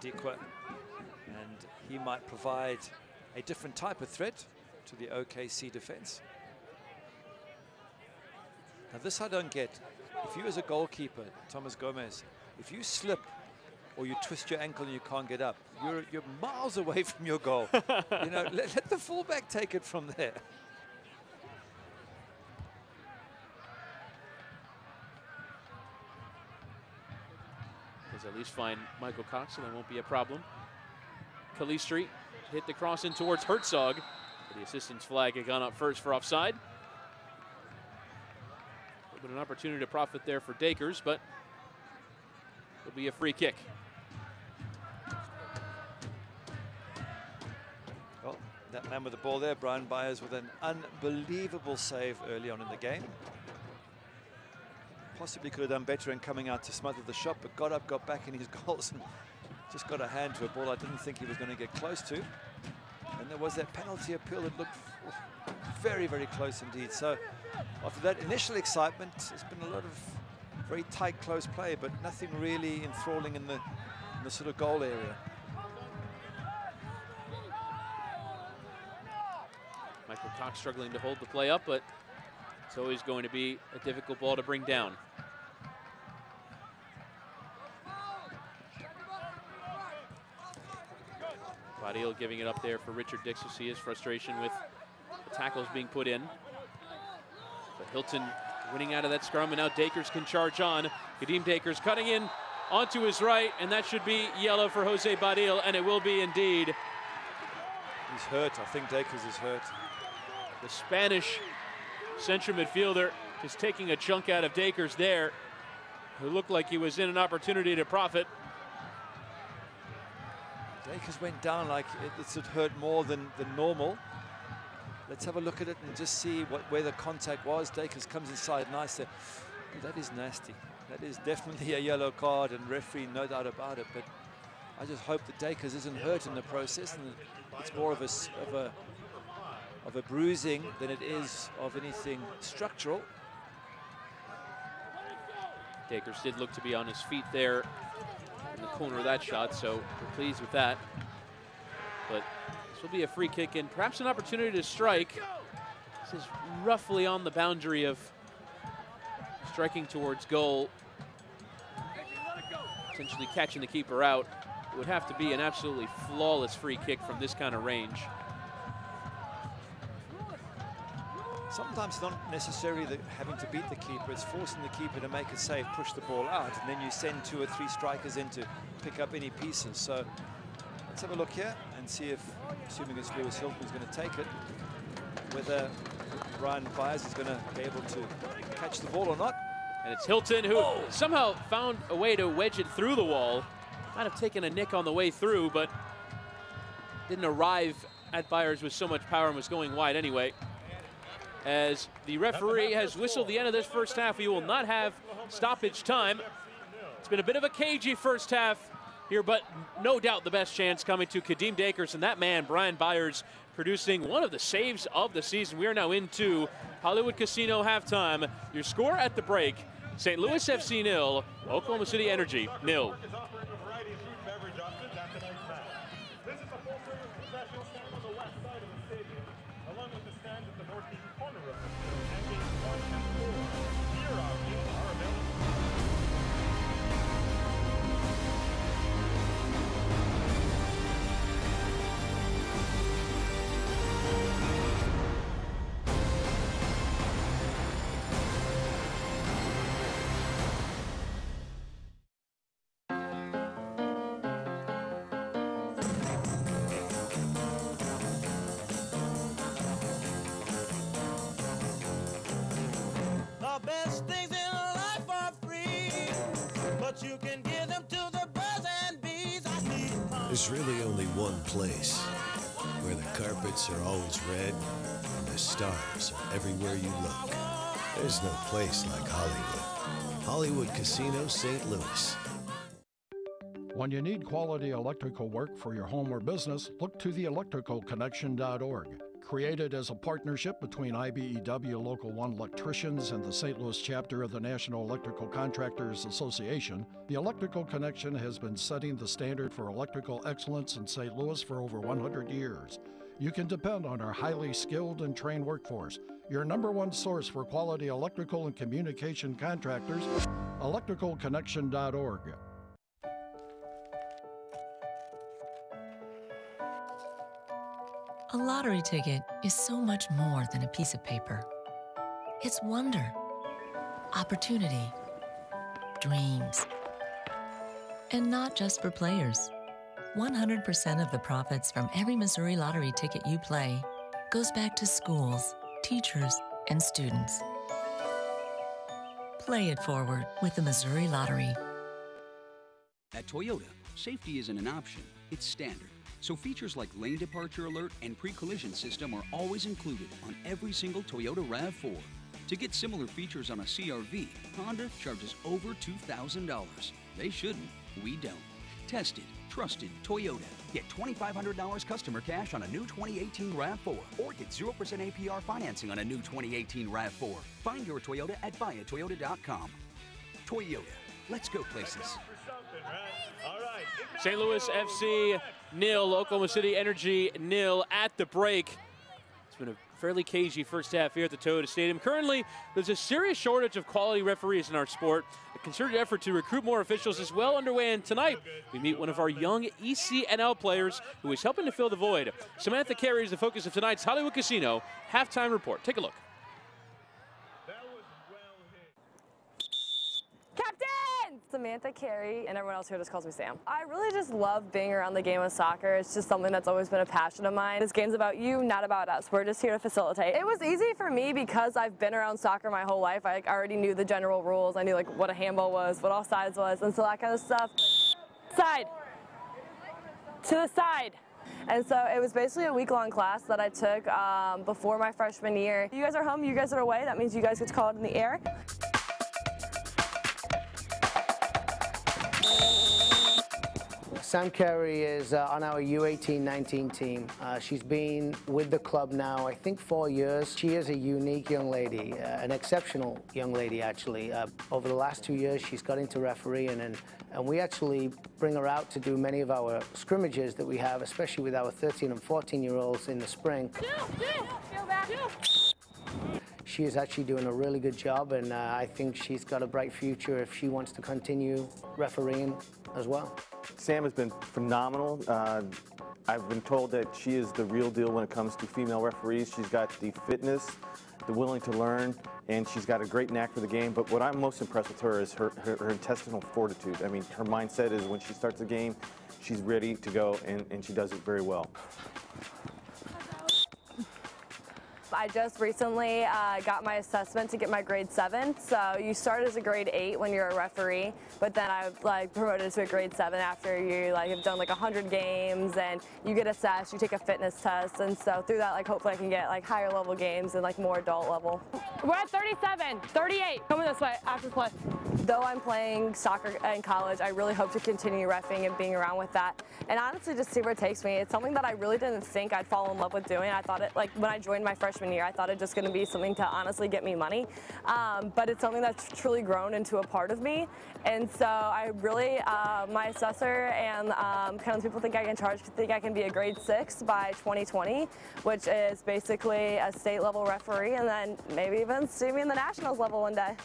Dikwa, and he might provide a different type of threat to the OKC defense. Now this I don't get. If you as a goalkeeper, Thomas Gomez, if you slip or you twist your ankle and you can't get up, you're miles away from your goal. You know, let the fullback take it from there. Does at least find Michael Cox, so that won't be a problem. Calistri hit the cross in towards Herzog. The assistant's flag had gone up first for offside. But an opportunity to profit there for Dakers, but it'll be a free kick. Well, that man with the ball there, Brian Byers, with an unbelievable save early on in the game. Possibly could have done better in coming out to smother the shot, but got up, got back in his goals, and just got a hand to a ball I didn't think he was going to get close to. And there was that penalty appeal that looked very, very close indeed. So after that initial excitement, there's been a lot of very tight, close play, but nothing really enthralling in the sort of goal area. Michael Cox struggling to hold the play up, but it's always going to be a difficult ball to bring down. Badil giving it up there for Richard Dixon. See his frustration with the tackles being put in. But Hilton winning out of that scrum, and now Dakers can charge on. Kadeem Dakers cutting in onto his right, and that should be yellow for Jose Badil, and it will be indeed. He's hurt. I think Dakers is hurt. The Spanish central midfielder, just taking a chunk out of Dakers there, who looked like he was in an opportunity to profit. Dakers went down like it hurt more than normal. Let's have a look at it and just see where the contact was. Dakers comes inside nice there. That is nasty. That is definitely a yellow card, and referee, no doubt about it. But I just hope that Dakers isn't hurt in the process, and it's more of a bruising than it is of anything structural. Dakers did look to be on his feet there in the corner of that shot, so we're pleased with that. But this will be a free kick and perhaps an opportunity to strike. This is roughly on the boundary of striking towards goal, potentially catching the keeper out. It would have to be an absolutely flawless free kick from this kind of range. Sometimes not necessarily having to beat the keeper, it's forcing the keeper to make a save, push the ball out, and then you send 2 or 3 strikers in to pick up any pieces. So let's have a look here and see if, assuming it's Lewis Hilton who's going to take it, whether Brian Byers is going to be able to catch the ball or not. And it's Hilton who somehow found a way to wedge it through the wall. Might have taken a nick on the way through, but didn't arrive at Byers with so much power and was going wide anyway. As the referee has whistled the end of this first half, we will not have stoppage time. It's been a bit of a cagey first half here, but no doubt the best chance coming to Kadeem Dakers, and that man, Brian Byers, producing one of the saves of the season. We are now into Hollywood Casino halftime. Your score at the break, St. Louis FC 0, Oklahoma City Energy 0. Best things in life are free, but you can give them to the birds and bees. There's really only one place where the carpets are always red and the stars are everywhere you look. There's no place like Hollywood. Hollywood Casino St. Louis. When you need quality electrical work for your home or business, look to the electricalconnection.org. Created as a partnership between IBEW Local 1 electricians and the St. Louis chapter of the National Electrical Contractors Association, the Electrical Connection has been setting the standard for electrical excellence in St. Louis for over 100 years. You can depend on our highly skilled and trained workforce. Your #1 source for quality electrical and communication contractors, electricalconnection.org. A lottery ticket is so much more than a piece of paper. It's wonder, opportunity, dreams. And not just for players. 100% of the profits from every Missouri lottery ticket you play goes back to schools, teachers, and students. Play it forward with the Missouri Lottery. At Toyota, safety isn't an option, it's standard. So features like lane departure alert and pre-collision system are always included on every single Toyota RAV4. To get similar features on a CR-V, Honda charges over $2,000. They shouldn't, we don't. Tested, trusted Toyota. Get $2,500 customer cash on a new 2018 RAV4 or get 0% APR financing on a new 2018 RAV4. Find your Toyota at buyatoyota.com. Toyota, let's go places. St. Louis FC 0, Oklahoma City Energy 0 at the break. It's been a fairly cagey first half here at the Toyota Stadium. Currently, there's a serious shortage of quality referees in our sport. A concerted effort to recruit more officials is well underway, and tonight we meet one of our young ECNL players who is helping to fill the void. Samantha Carey is the focus of tonight's Hollywood Casino halftime report. Take a look. Captain! Samantha Carey, and everyone else here just calls me Sam. I really just love being around the game of soccer. It's just something that's always been a passion of mine. This game's about you, not about us. We're just here to facilitate. It was easy for me because I've been around soccer my whole life. I already knew the general rules. I knew what a handball was, what offsides was, and so that kind of stuff. Side. To the side. And so it was basically a week-long class that I took before my freshman year. You guys are home, you guys are away. That means you guys get to call it in the air. Sam Carey is on our U18-19 team. She's been with the club now, I think, 4 years. She is a unique young lady, an exceptional young lady, actually. Over the last 2 years, she's got into refereeing, and we actually bring her out to do many of our scrimmages that we have, especially with our 13 and 14-year-olds in the spring. She is actually doing a really good job, and I think she's got a bright future if she wants to continue refereeing as well. Sam has been phenomenal. I've been told that she is the real deal when it comes to female referees. She's got the fitness, the willing to learn, and she's got a great knack for the game. But what I'm most impressed with her is her intestinal fortitude. I mean, her mindset is when she starts a game, she's ready to go, and she does it very well. I just recently got my assessment to get my grade 7. So you start as a grade 8 when you're a referee, but then I promoted to a grade 7 after you have done 100 games, and you get assessed, you take a fitness test, and so through that hopefully I can get higher level games and more adult level. We're at 37, 38. Coming this way after play. Though I'm playing soccer in college, I really hope to continue reffing and being around with that, and honestly just see where it takes me. It's something that I really didn't think I'd fall in love with doing. I thought it, when I joined my freshman year, I thought it just going to be something to honestly get me money, but it's something that's truly grown into a part of me, and so I really, my assessor and kind of people think I can be a grade 6 by 2020, which is basically a state level referee, and then maybe even see me in the nationals level one day.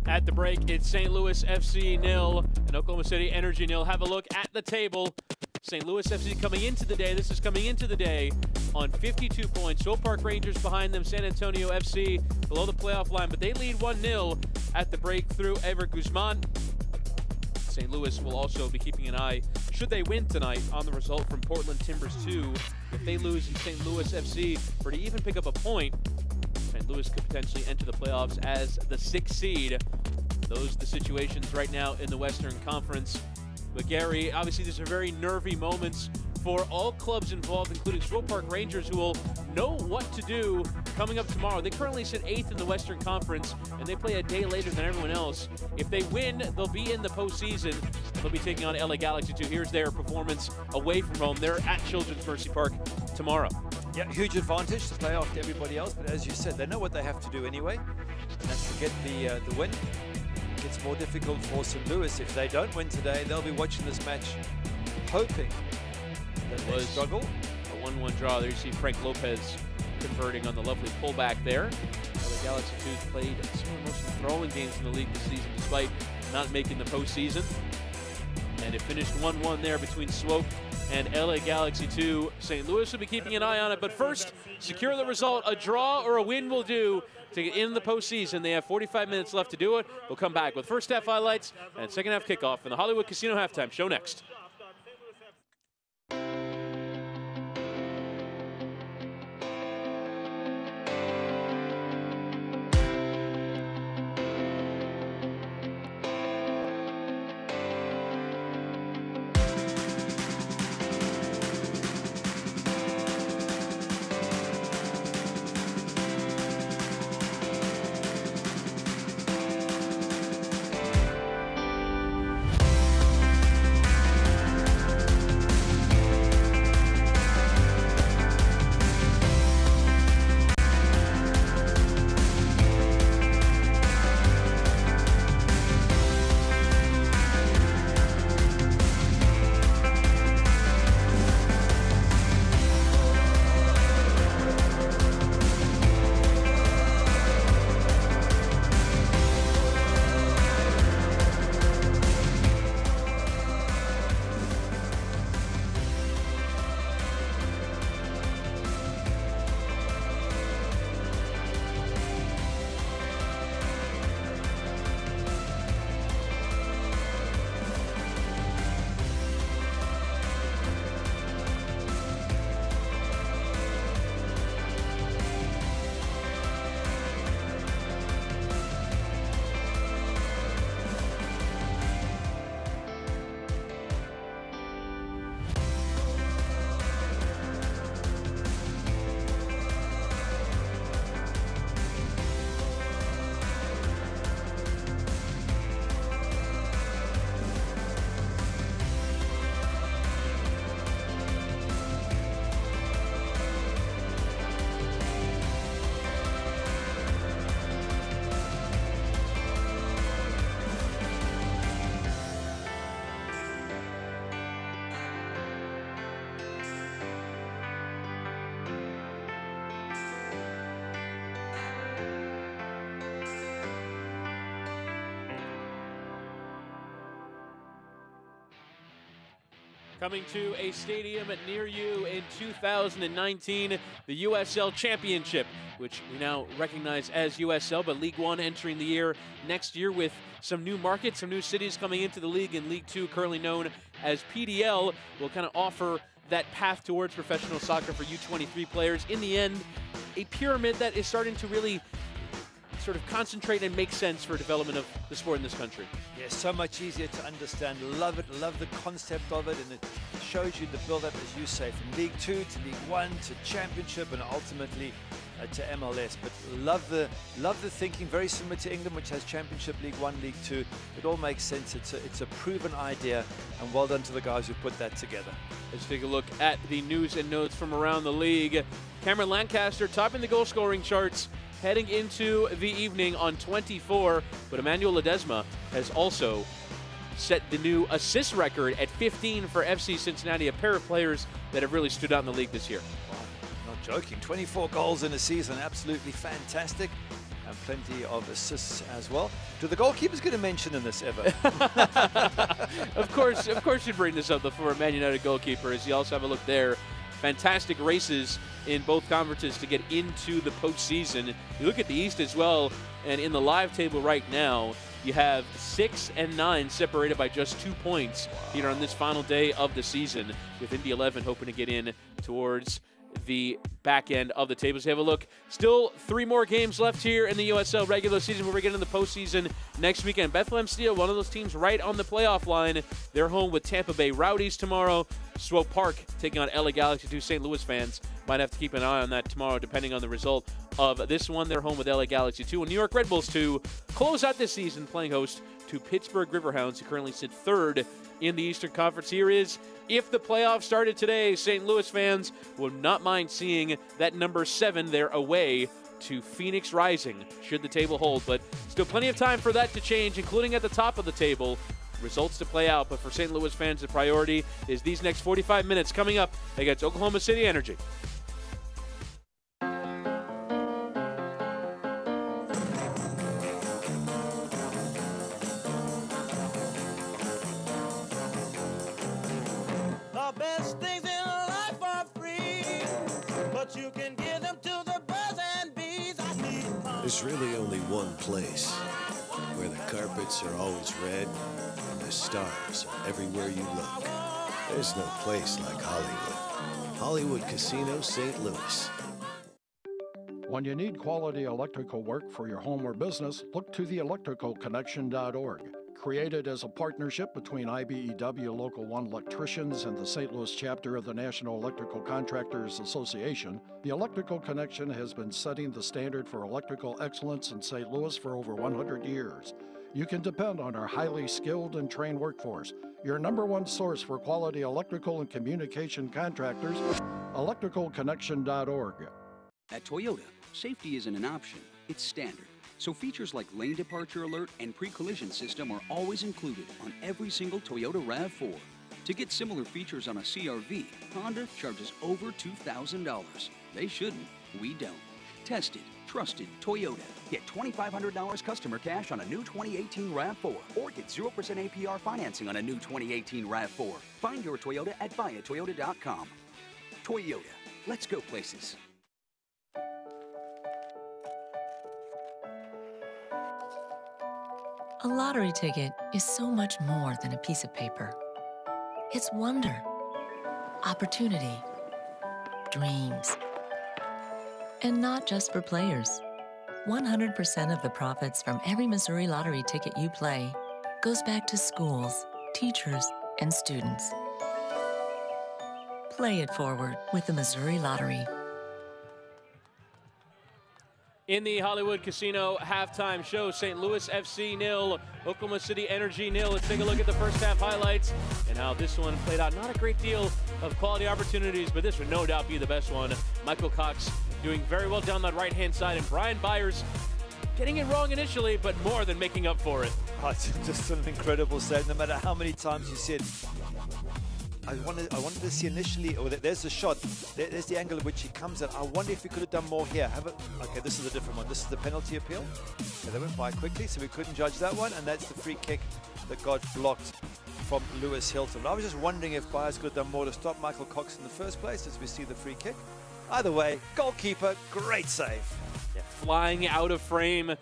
At the break, it's St. Louis FC 0 and Oklahoma City Energy 0. Have a look at the table. St. Louis FC coming into the day. This is coming into the day on 52 points. Swope Park Rangers behind them. San Antonio FC below the playoff line, but they lead 1-0 at the break through Ever Guzman. St. Louis will also be keeping an eye, should they win tonight, on the result from Portland Timbers 2. If they lose and St. Louis FC were to even pick up a point, St. Louis could potentially enter the playoffs as the 6th seed. Those are the situations right now in the Western Conference. But Gary, obviously these are very nervy moments for all clubs involved, including Swope Park Rangers, who will know what to do coming up tomorrow. They currently sit 8th in the Western Conference, and they play a day later than everyone else. If they win, they'll be in the postseason. They'll be taking on LA Galaxy 2. Here's their performance away from home. They're at Children's Mercy Park tomorrow. Yeah, huge advantage to play after everybody else, but as you said, they know what they have to do anyway, and that's to get the win. It gets more difficult for St. Louis. If they don't win today, they'll be watching this match hoping that they struggle. A 1-1 draw. There you see Frank Lopez converting on the lovely pullback there. LA Galaxy 2 played some of the most enthralling games in the league this season despite not making the postseason. And it finished 1-1 there between Swope and LA Galaxy 2. St. Louis will be keeping an eye on it, but first, secure the result. A draw or a win will do to get in the postseason. They have 45 minutes left to do it. We'll come back with first half highlights and second half kickoff in the Hollywood Casino halftime show next. Coming to a stadium near you in 2019, the USL Championship, which we now recognize as USL, but League One entering the year next year with some new markets, some new cities coming into the league, and League Two, currently known as PDL, will kind of offer that path towards professional soccer for U23 players. In the end, a pyramid that is starting to really sort of concentrate and make sense for development of the sport in this country. Yeah, so much easier to understand. Love it, love the concept of it, and it shows you the build-up, as you say, from League Two to League One to Championship and ultimately to MLS. But love the thinking, very similar to England, which has Championship, League One, League Two. It all makes sense. It's a proven idea, and well done to the guys who put that together. Let's take a look at the news and notes from around the league. Cameron Lancaster topping the goal-scoring charts, heading into the evening on 24, but Emmanuel Ledesma has also set the new assist record at 15 for FC Cincinnati, a pair of players that have really stood out in the league this year. Wow, not joking. 24 goals in a season, absolutely fantastic, and plenty of assists as well. Do the goalkeepers get a mention in this ever? Of course you bring this up, the former Man United goalkeeper, as you also have a look there. Fantastic races in both conferences to get into the postseason. You look at the East as well, and in the live table right now, you have 6 and 9 separated by just 2 points here on this final day of the season, with Indy 11 hoping to get in towards the back end of the tables. Have a look. Still 3 more games left here in the USL regular season before we get into the postseason next weekend. Bethlehem Steel, one of those teams right on the playoff line. They're home with Tampa Bay Rowdies tomorrow. Swope Park taking on LA Galaxy 2. St. Louis fans might have to keep an eye on that tomorrow depending on the result of this one. They're home with LA Galaxy 2. And New York Red Bulls 2 close out this season playing host to Pittsburgh Riverhounds, who currently sit 3rd in the Eastern Conference. Here is, if the playoffs started today, St. Louis fans would not mind seeing that number 7 there away to Phoenix Rising, should the table hold. But still plenty of time for that to change, including at the top of the table. Results to play out, but for St. Louis fans, the priority is these next 45 minutes coming up against Oklahoma City Energy. The best things in life are free, but you can give them to the birds and bees. There's really only one place where the carpets are always red and the stars are everywhere you look. There's no place like Hollywood. Hollywood Casino St. Louis. When you need quality electrical work for your home or business, look to the electricalconnection.org. Created as a partnership between IBEW Local 1 electricians and the St. Louis chapter of the National Electrical Contractors Association, the Electrical Connection has been setting the standard for electrical excellence in St. Louis for over 100 years. You can depend on our highly skilled and trained workforce. Your #1 source for quality electrical and communication contractors, electricalconnection.org. At Toyota, safety isn't an option, it's standard. So features like lane departure alert and pre-collision system are always included on every single Toyota RAV4. To get similar features on a CR-V, Honda charges over $2,000. They shouldn't, we don't. Tested, trusted Toyota. Get $2,500 customer cash on a new 2018 RAV4 or get 0% APR financing on a new 2018 RAV4. Find your Toyota at buyatoyota.com. Toyota, let's go places. A lottery ticket is so much more than a piece of paper. It's wonder, opportunity, dreams. And not just for players. 100% of the profits from every Missouri lottery ticket you play goes back to schools, teachers, and students. Play it forward with the Missouri Lottery. In the Hollywood Casino halftime show, St. Louis FC 0, Oklahoma City Energy 0. Let's take a look at the first half highlights and how this one played out. Not a great deal of quality opportunities, but this would no doubt be the best one. Michael Cox doing very well down that right-hand side, and Brian Byers getting it wrong initially, but more than making up for it. Oh, it's just an incredible save. No matter how many times you said, I wanted to see initially, oh, there's the shot, there's the angle at which he comes in. I wonder if he could have done more here. Okay, this is a different one. This is the penalty appeal. Okay, they went by quickly, so we couldn't judge that one, and that's the free kick that got blocked from Lewis Hilton. I was just wondering if Byers could have done more to stop Michael Cox in the first place, as we see the free kick. Either way, goalkeeper, great save. Yeah, flying out of frame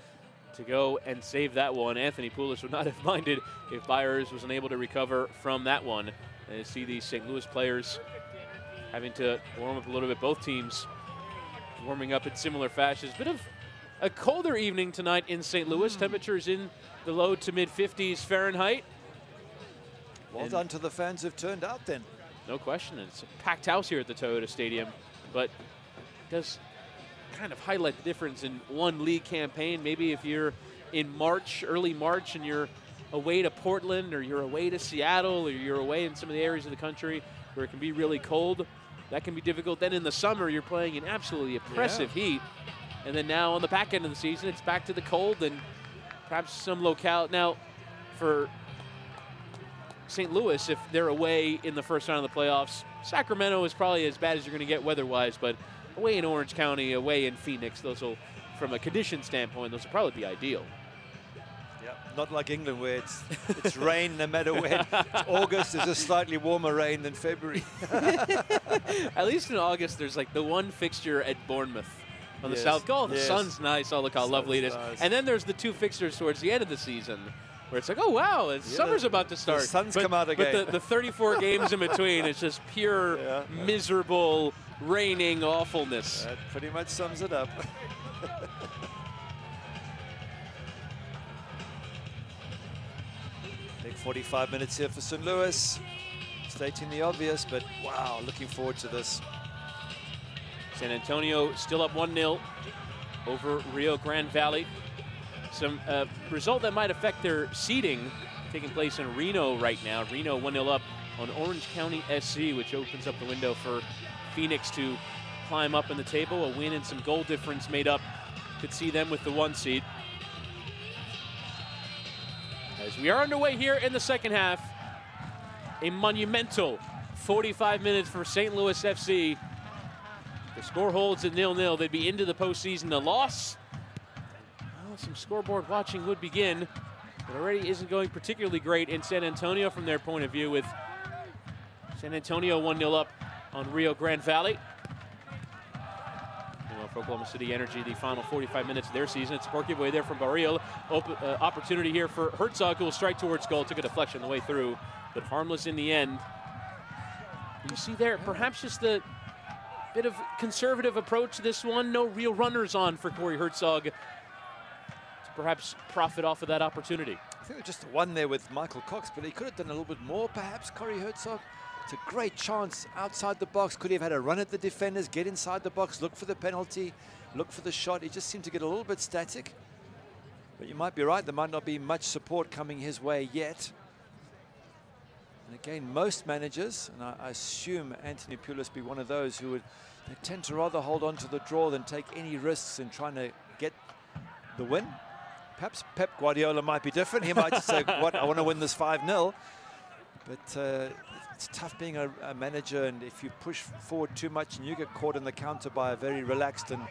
to go and save that one. Anthony Poulos would not have minded if Byers was unable to recover from that one. And you see these St. Louis players having to warm up a little bit. Both teams warming up in similar fashions. Bit of a colder evening tonight in St. Louis. Temperatures in the low to mid 50s Fahrenheit. Well done to the fans who've turned out then. No question. It's a packed house here at the Toyota Stadium, but it does kind of highlight the difference in one league campaign. Maybe if you're in March, early March, and you're away to Portland, or you're away to Seattle, or you're away in some of the areas of the country where it can be really cold, that can be difficult. Then in the summer, you're playing in absolutely oppressive heat. And then now on the back end of the season, it's back to the cold and perhaps some locale. Now, for St. Louis, if they're away in the first round of the playoffs, Sacramento is probably as bad as you're going to get weather-wise, but away in Orange County, away in Phoenix, those will, from a condition standpoint, those will probably be ideal. Yeah, not like England where it's rain no matter when. August is a slightly warmer rain than February. At least in August, there's like the one fixture at Bournemouth on the South Coast. The sun's nice. Oh, look how lovely it is. Nice. And then there's the two fixtures towards the end of the season where it's like, oh, wow, summer's about to start. The sun's come out again. But the 34 games in between, it's just pure, miserable, raining awfulness. That pretty much sums it up. Big 45 minutes here for St. Louis. Stating the obvious, but wow, looking forward to this. San Antonio still up 1-0 over Rio Grande Valley. Some result that might affect their seeding taking place in Reno right now. Reno 1-0 up on Orange County SC, which opens up the window for Phoenix to climb up in the table. A win and some goal difference made up could see them with the 1 seed. As we are underway here in the second half, a monumental 45 minutes for St. Louis FC. The score holds at 0-0. They'd be into the postseason. A loss, well, some scoreboard watching would begin. It already isn't going particularly great in San Antonio from their point of view, with San Antonio 1-0 up on Rio Grande Valley. For Oklahoma City Energy, the final 45 minutes of their season. It's a poor giveaway there from Barrio. Opportunity here for Herzog, who will strike towards goal. Took a deflection the way through, but harmless in the end. You see there, perhaps just the bit of conservative approach to this one. No real runners on for Corey Herzog to perhaps profit off of that opportunity. I think it was just one there with Michael Cox, but he could have done a little bit more, perhaps, Corey Herzog. It's a great chance outside the box. Could he have had a run at the defenders, get inside the box, look for the penalty, look for the shot? He just seemed to get a little bit static. But you might be right, there might not be much support coming his way yet. And again, most managers, and I assume Anthony Poulos be one of those who would tend to rather hold on to the draw than take any risks in trying to get the win. Perhaps Pep Guardiola might be different. He might just say, "What, I want to win this 5-0. But it's tough being a manager, and if you push forward too much and you get caught in the counter by a very relaxed and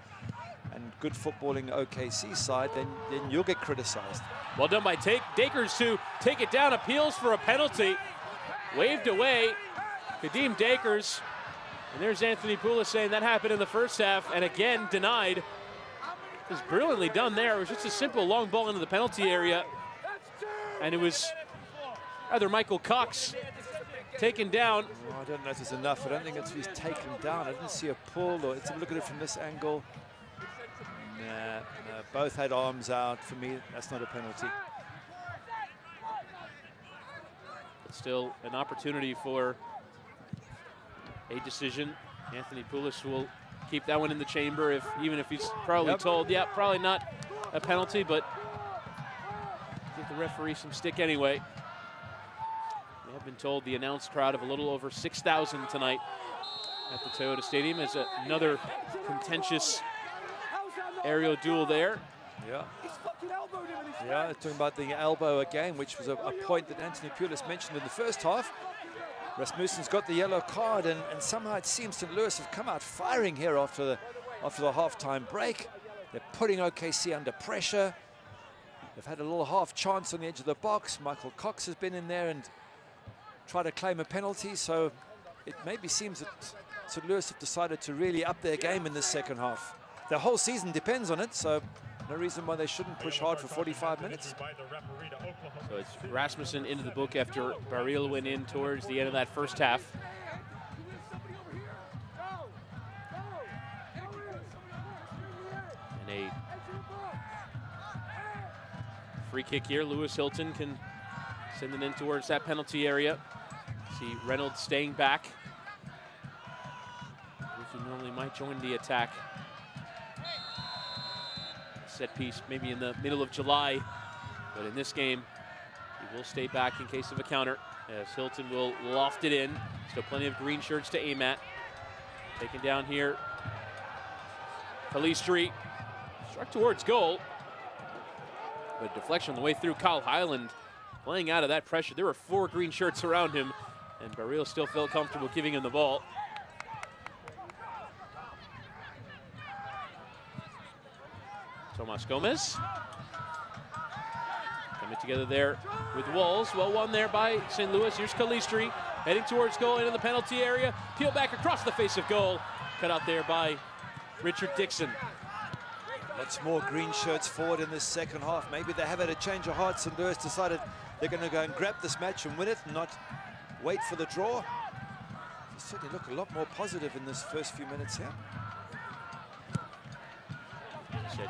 good footballing OKC side, then you'll get criticized. Well done by Dakers to take it down. Appeals for a penalty. Waved away. Kadeem Dakers. And there's Anthony Poulos saying that happened in the first half, and again denied. It was brilliantly done there. It was just a simple long ball into the penalty area. And it was either Michael Cox taken down. Oh, I don't know if it's enough. I don't think he's taken down. I didn't see a pull. Or let's have a look at it from this angle. Nah, both had arms out. For me, that's not a penalty. But still an opportunity for a decision. Anthony Poulos will keep that one in the chamber, even if he's probably told, yeah, probably not a penalty, but give the referee some stick anyway. I've been told the announced crowd of a little over 6,000 tonight at the Toyota Stadium as another contentious aerial duel there. Yeah. Yeah, talking about the elbow again, which was a point that Anthony Poulos mentioned in the first half. Rasmussen's got the yellow card, and somehow it seems St. Louis have come out firing here after the half-time break. They're putting OKC under pressure. They've had a little half chance on the edge of the box. Michael Cox has been in there, and try to claim a penalty. So it maybe seems that St. Louis have decided to really up their game in this second half. The whole season depends on it, so no reason why they shouldn't push hard for 45 minutes. So it's Rasmussen into the book after Baril went in towards the end of that first half. And a free kick here. Lewis Hilton can send it in towards that penalty area. See Reynolds staying back. He normally might join the attack. Set piece maybe in the middle of July, but in this game he will stay back in case of a counter, as Hilton will loft it in. Still plenty of green shirts to aim at. Taken down here, Calistri struck towards goal, but deflection on the way through. Kyle Highland playing out of that pressure. There were 4 green shirts around him, and Baril still felt comfortable giving him the ball. Tomas Gomez coming together there with Walls. Well won there by St. Louis. Here's Calistri heading towards goal into the penalty area. Peel back across the face of goal. Cut out there by Richard Dixon. Lots more green shirts forward in this second half. Maybe they have had a change of heart. St. Louis decided they're going to go and grab this match and win it and not wait for the draw. They certainly look a lot more positive in this first few minutes here. Said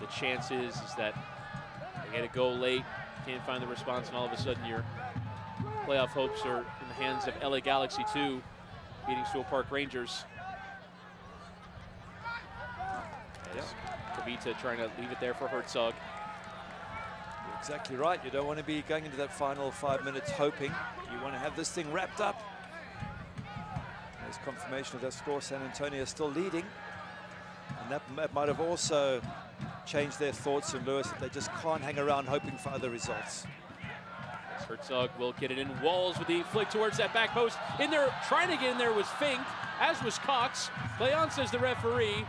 the chances is that they get a goal late, can't find the response, and all of a sudden your playoff hopes are in the hands of LA Galaxy 2, beating Stowe Park Rangers. Yes. Kavita trying to leave it there for Herzog. You're exactly right. You don't want to be going into that final 5 minutes hoping. You want to have this thing wrapped up. There's confirmation of their score. San Antonio still leading. And that might have also changed their thoughts in Lewis, that they just can't hang around hoping for other results. Herzog will get it in. Walls with the flick towards that back post. In there, trying to get in there was Fink, as was Cox. Play on, says the referee.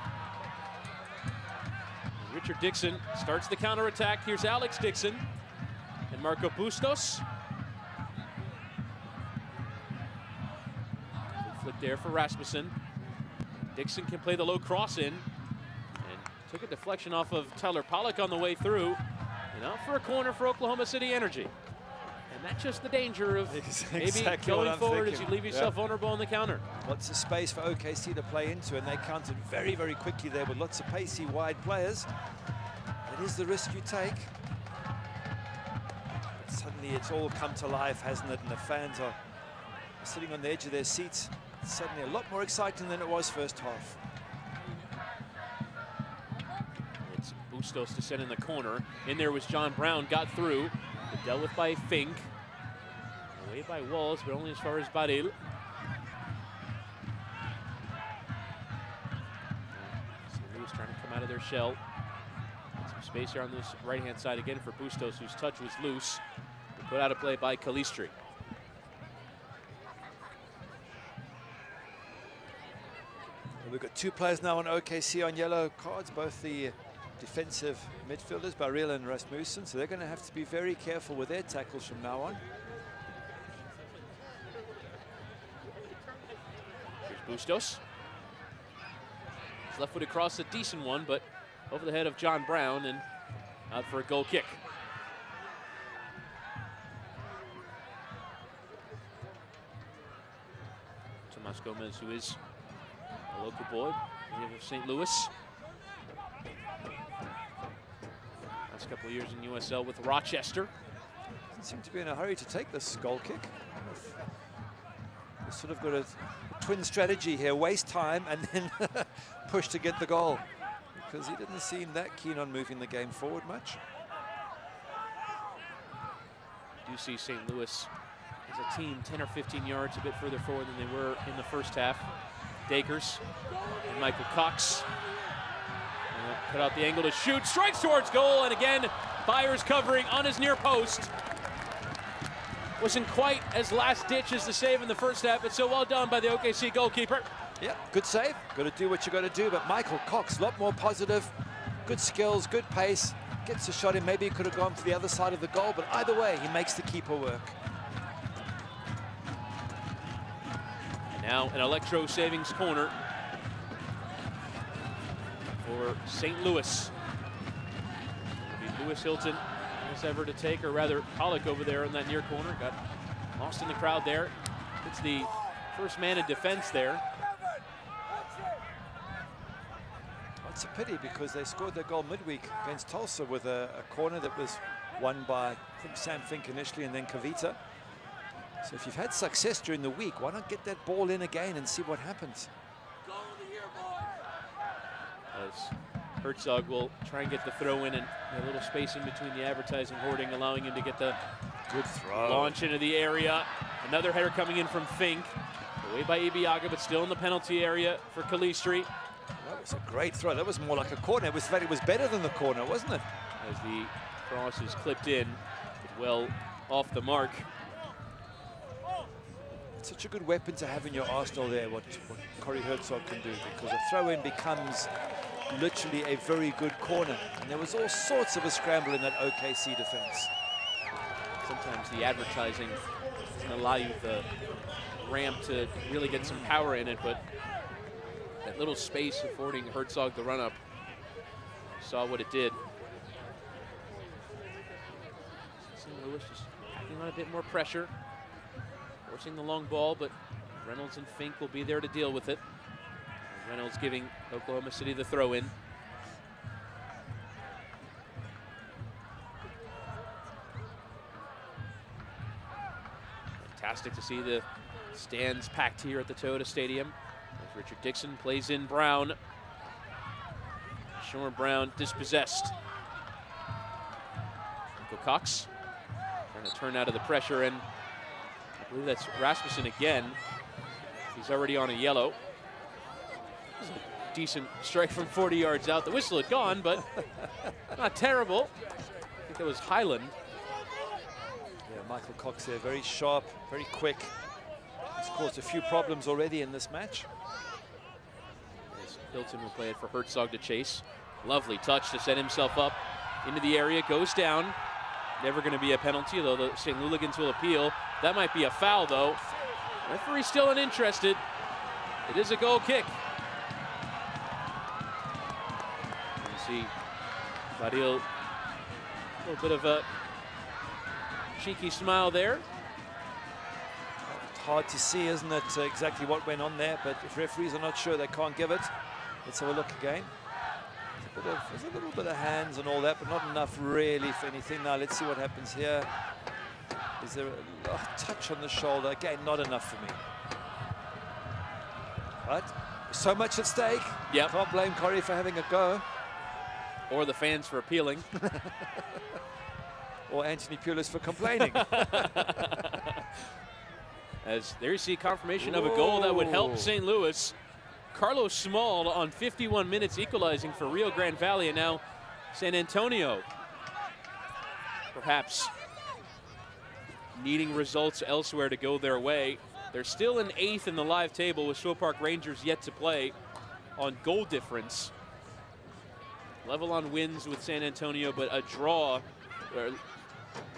Richard Dixon starts the counterattack. Here's Alex Dixon and Marco Bustos. Flick there for Rasmussen. Dixon can play the low cross in, and took a deflection off of Tyler Pollock on the way through, and out for a corner for Oklahoma City Energy. And that's just the danger of maybe going forward as you leave yourself vulnerable on the counter. Lots of space for OKC to play into, and they countered very, very quickly there with lots of pacey, wide players. It is the risk you take. But suddenly it's all come to life, hasn't it? And the fans are sitting on the edge of their seats. It's suddenly a lot more exciting than it was first half. It's Bustos to send in the corner. In there was John Brown, got through. Dealt with by Fink. Away by Walls, but only as far as Baril. St. Louis trying to come out of their shell. Some space here on this right-hand side again for Bustos, whose touch was loose. Put out a play by Calistri. We've got 2 players now on OKC on yellow cards, both the defensive midfielders, Baril and Rasmussen, so they're going to have to be very careful with their tackles from now on. Here's Bustos. His left-footed cross, a decent one, but over the head of John Brown and out for a goal kick. Tomas Gomez, who is a local boy, native of St. Louis. Last couple of years in USL with Rochester. Doesn't seem to be in a hurry to take this goal kick. We've sort of got a twin strategy here, waste time and then push to get the goal, because he didn't seem that keen on moving the game forward much. You do see St. Louis as a team 10 or 15 yards a bit further forward than they were in the first half. Dakers and Michael Cox. Cut out the angle to shoot, strikes towards goal, and again, Byers covering on his near post. Wasn't quite as last ditch as the save in the first half, but so well done by the OKC goalkeeper. Yeah, good save. Got to do what you got to do, but Michael Cox, a lot more positive. Good skills, good pace. Gets a shot in. Maybe he could have gone to the other side of the goal, but either way, he makes the keeper work. Now an Electro Savings corner for St. Louis. It'll be Lewis Hilton as ever to take, or rather Pollock over there in that near corner. Got lost in the crowd there. It's the first man in defense there. It's a pity because they scored their goal midweek against Tulsa with a corner that was won by, I think, Sam Fink initially and then Kavita. So if you've had success during the week, why not get that ball in again and see what happens? As Herzog will try and get the throw in, and a little space in between the advertising hoarding, allowing him to get the good throw. Launch into the area. Another header coming in from Fink. Away by Ibiaga, but still in the penalty area for Calistri. That was a great throw. That was more like a corner. It was better than the corner, wasn't it? As the cross is clipped in, well off the mark. It's such a good weapon to have in your arsenal there, what Corey Herzog can do, because a throw-in becomes literally a very good corner. And there was all sorts of a scramble in that OKC defense. Sometimes the advertising doesn't allow you the ramp to really get some power in it, but that little space affording Herzog the run-up, saw what it did. St. Louis just packing on a bit more pressure, forcing the long ball, but Reynolds and Fink will be there to deal with it. And Reynolds giving Oklahoma City the throw-in. Fantastic to see the stands packed here at the Toyota Stadium. As Richard Dixon plays in Brown. Sean Brown dispossessed. Michael Cox trying to turn out of the pressure, and I believe that's Rasmussen again. He's already on a yellow. This is a decent strike from 40 yards out. The whistle had gone, but not terrible. I think that was Highland. Yeah, Michael Cox there, very sharp, very quick. He's caused a few problems already in this match. As Hilton will play it for Herzog to chase. Lovely touch to set himself up into the area, goes down. Never going to be a penalty, though the St. Louligans will appeal. That might be a foul, though. Referee still uninterested. It is a goal kick. You see Badil, a little bit of a cheeky smile there. It's hard to see, isn't it, exactly what went on there, but if referees are not sure, they can't give it. Let's have a look again. There's a little bit of hands and all that, but not enough really for anything. Now let's see what happens here. Is there a touch on the shoulder? Again, not enough for me. But so much at stake. Yep. Can't blame Corey for having a go. Or the fans for appealing. Or Anthony Pulis for complaining. As there you see confirmation of a goal that would help St. Louis. Carlos Small on 51 minutes equalizing for Rio Grande Valley, and now San Antonio perhaps needing results elsewhere to go their way. They're still in 8th in the live table with Show Park Rangers yet to play on goal difference. Level on wins with San Antonio, but a draw, or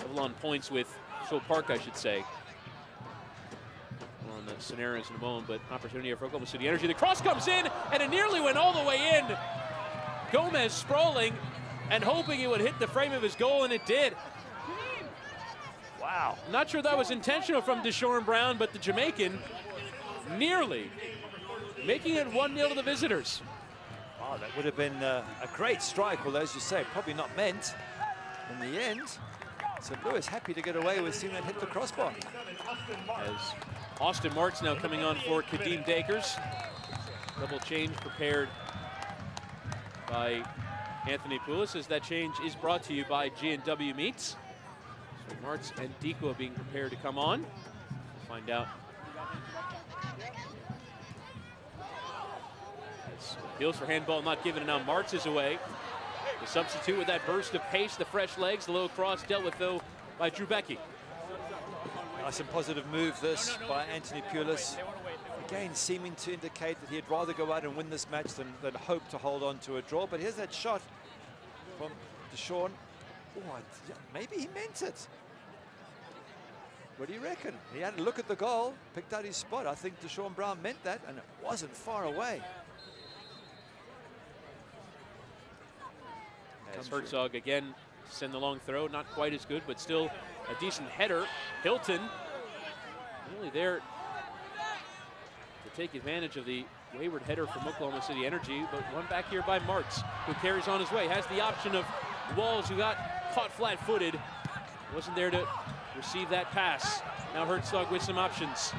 level on points with Show Park, I should say. On the scenarios in a moment, but opportunity for Oklahoma City Energy. The cross comes in, and it nearly went all the way in. Gomez sprawling and hoping it would hit the frame of his goal, and it did. Wow. Not sure that was intentional from Deshaun Brown, but the Jamaican nearly making it 1-0 to the visitors. Oh, that would have been a great strike, although, as you say, probably not meant in the end. St. Louis happy to get away with seeing that hit the crossbar. As Austin Martz now coming on for Kadeem Dakers. Double change prepared by Anthony Pulis, as that change is brought to you by G&W Meats. So Martz and Dikwa being prepared to come on. We'll find out. As appeals for handball not given, and now Martz is away. The substitute with that burst of pace, the fresh legs, the low cross dealt with though by Drew Becky. Nice and positive move this by Anthony Pulis. Again, seeming to indicate that he'd rather go out and win this match than hope to hold on to a draw. But here's that shot from Deshaun. Oh, maybe he meant it. What do you reckon? He had a look at the goal, picked out his spot. I think Deshaun Brown meant that, and it wasn't far away. As Herzog again send the long throw, not quite as good, but still a decent header. Hilton really there to take advantage of the wayward header from Oklahoma City Energy, but one back here by Martz, who carries on his way. Has the option of Walls, who got caught flat-footed. Wasn't there to receive that pass. Now Herzog with some options.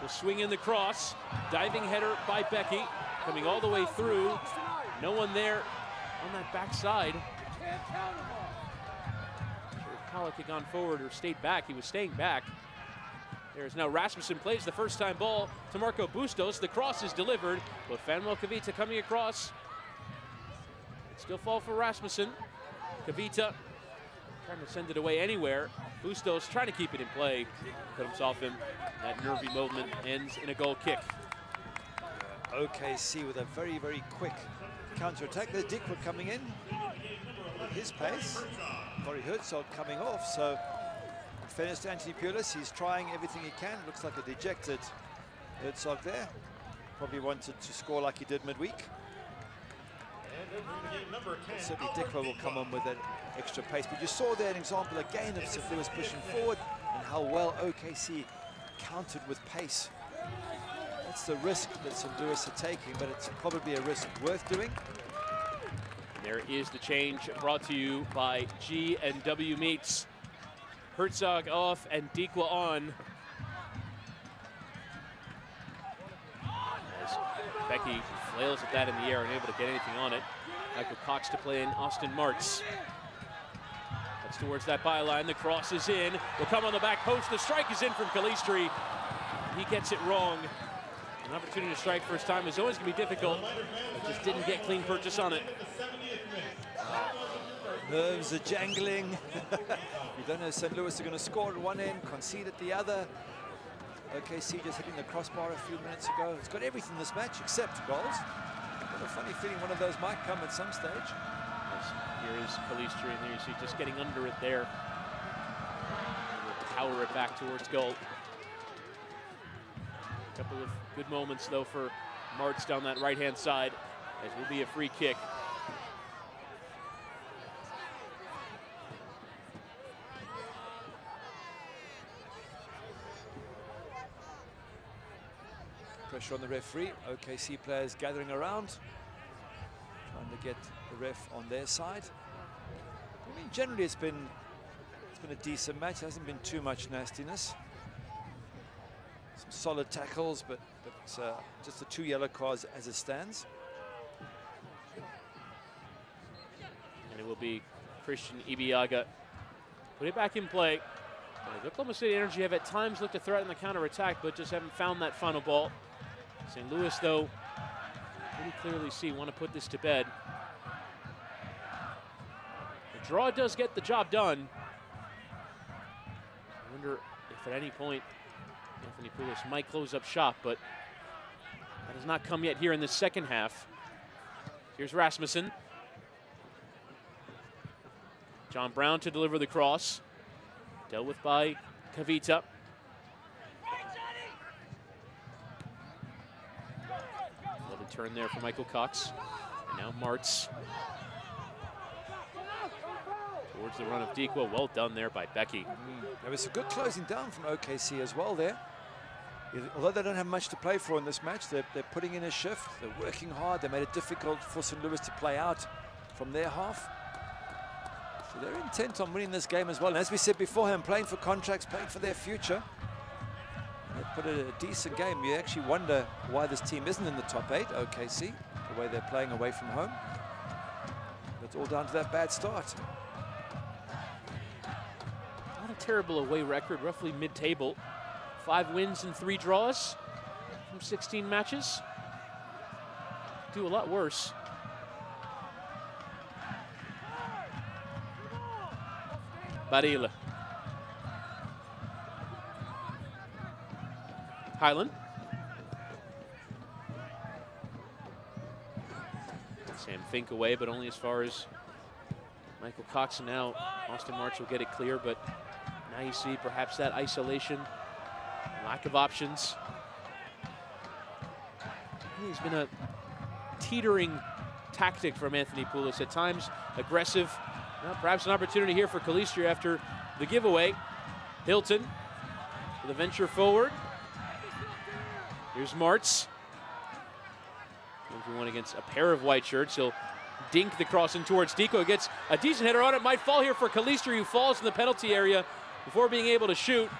Will swing in the cross. Diving header by Becky, coming all the way through. No one there on that backside. Sure, if Pollock had gone forward or stayed back, he was staying back. There's now Rasmussen plays the first time ball to Marco Bustos. The cross is delivered, but Fanuel Kavita coming across. Still fall for Rasmussen. Kavita trying to send it away anywhere. Bustos trying to keep it in play. Put himself in. That nervy movement ends in a goal kick. OKC with a very, very quick counter-attack. There's Dikwa coming in with his pace. Corey Herzog coming off, so in fairness to Anthony Pulis, he's trying everything he can. Looks like a dejected Herzog there. Probably wanted to score like he did midweek. Certainly Dikwa will come on with that extra pace, but you saw there an example again of St. Louis pushing forward and how well OKC countered with pace. That's the risk that St. Louis are taking, but it's probably a risk worth doing. And there is the change brought to you by G&W Meats. Herzog off and Dikwa on. As Becky flails at that in the air, unable to get anything on it. Michael Cox to play in Austin Martz. That's towards that byline. The cross is in. Will come on the back post. The strike is in from Calistri. He gets it wrong. An opportunity to strike first time is always going to be difficult. But just didn't get clean purchase on it. Nerves are jangling. You don't know if St. Louis are going to score at one end, concede at the other. OKC just hitting the crossbar a few minutes ago. It's got everything in this match except goals. Got a funny feeling one of those might come at some stage. Here is Calistri, and there you see just getting under it there. We'll power it back towards goal. A couple of good moments, though, for Martz down that right-hand side, as will be a free kick. Pressure on the referee. OKC players gathering around, trying to get the ref on their side. I mean, generally it's been a decent match. There hasn't been too much nastiness. Some solid tackles, but just the 2 yellow cards as it stands. And it will be Christian Ibiaga. Put it back in play. Oklahoma City Energy have at times looked to threaten the counter-attack, but just haven't found that final ball. St. Louis, though, pretty clearly want to put this to bed. The draw does get the job done. I wonder if at any point Anthony Pulis might close up shop, but that has not come yet here in the second half. Here's Rasmussen. John Brown to deliver the cross. Dealt with by Kavita. Another turn there for Michael Cox. And now Martz. Towards the run of Dikwa. Well done there by Becky. There was a good closing down from OKC as well there. Although they don't have much to play for in this match, they're putting in a shift. They're working hard. They made it difficult for St. Louis to play out from their half. So they're intent on winning this game as well. And as we said beforehand, playing for contracts, playing for their future. They put a decent game. You actually wonder why this team isn't in the top 8, OKC, the way they're playing away from home. But it's all down to that bad start. Not a terrible away record, roughly mid-table. 5 wins and 3 draws from 16 matches. Do a lot worse. Barilla. Highland. Sam Fink away, but only as far as Michael Cox. And now Austin Martz will get it clear, but Now you see perhaps that isolation, lack of options. It's been a teetering tactic from Anthony Poulos at times, aggressive. Now perhaps an opportunity here for Calistri after the giveaway. Hilton with a venture forward. Here's Martz. 1v1 against a pair of white shirts. He'll dink the cross in towards Deco. Gets a decent header on it. Might fall here for Calistri, who falls in the penalty area before being able to shoot.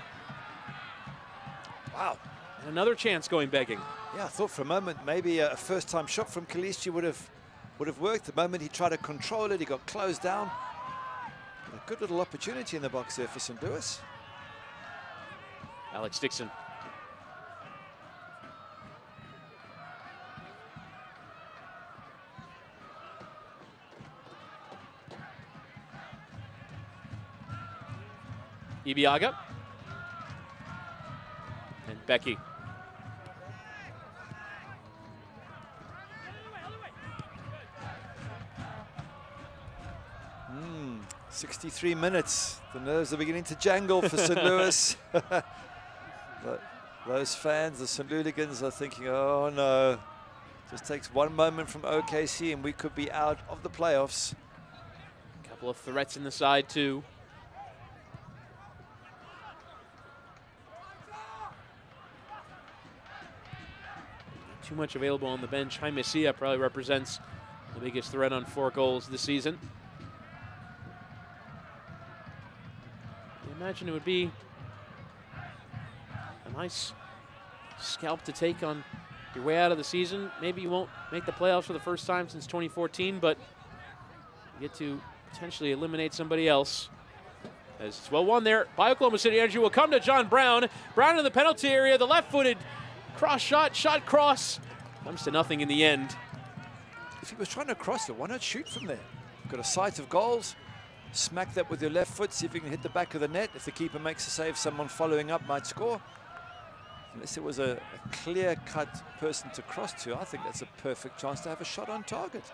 Wow. And another chance going begging. Yeah, I thought for a moment maybe a first-time shot from Calistri would have worked. The moment he tried to control it, he got closed down. But a good little opportunity in the box there for St. Louis. Alex Dixon. Ibiaga. And Becky. 63 minutes. The nerves are beginning to jangle for St. Louis. But those fans, the St. Louligans, are thinking, oh no. Just takes one moment from OKC and we could be out of the playoffs. A couple of threats in the side too. Too much available on the bench. Jaime Sia probably represents the biggest threat on 4 goals this season. I imagine it would be a nice scalp to take on your way out of the season. Maybe you won't make the playoffs for the first time since 2014, but you get to potentially eliminate somebody else. As it's well won there by Oklahoma City Energy. Will come to John Brown. Brown in the penalty area, the left-footed cross shot, cross. Comes to nothing in the end. If he was trying to cross it, why not shoot from there? Got a sight of goals. Smack that with your left foot, see if you can hit the back of the net. If the keeper makes a save, someone following up might score. Unless it was a clear-cut person to cross to, I think that's a perfect chance to have a shot on target.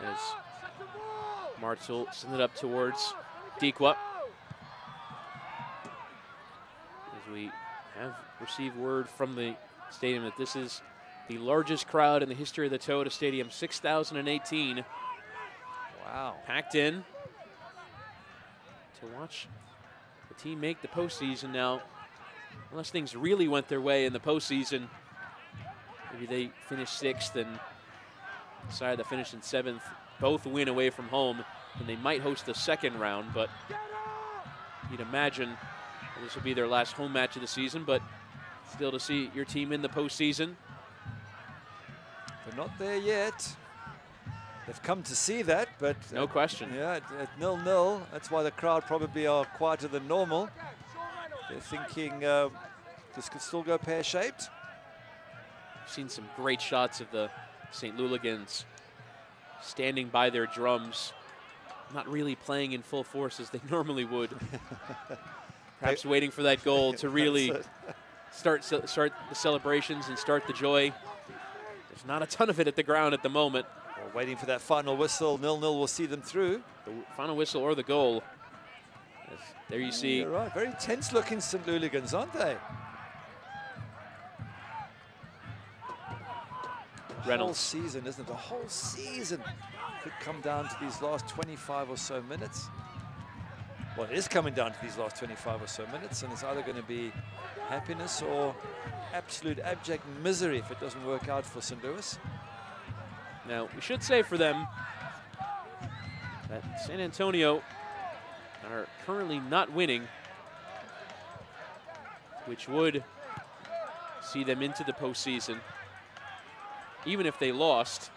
As Martz will send it up towards Dequa. As we have received word from the stadium that this is the largest crowd in the history of the Toyota Stadium, 6,018. Wow. Packed in to watch the team make the postseason now. Unless things really went their way in the postseason, maybe they finish 6th and decided to finish in 7th, both win away from home, and they might host the second round, but you'd imagine this will be their last home match of the season, but still to see your team in the postseason. They're not there yet. They've come to see that, but no question. Yeah, at 0-0, that's why the crowd probably are quieter than normal. They're thinking this could still go pear-shaped. I've seen some great shots of the St. Louligans standing by their drums, not really playing in full force as they normally would. Perhaps waiting for that goal to really start the celebrations and start the joy. There's not a ton of it at the ground at the moment. Well, waiting for that final whistle. 0-0 will see them through. The final whistle or the goal. As there you see. You're right. Very tense-looking St. Louligans, aren't they? Reynolds. The whole season, isn't it? The whole season could come down to these last 25 or so minutes. Well, it is coming down to these last 25 or so minutes, and it's either going to be happiness or absolute abject misery if it doesn't work out for St. Louis. Now, we should say for them that San Antonio are currently not winning, which would see them into the postseason. Even if they lost.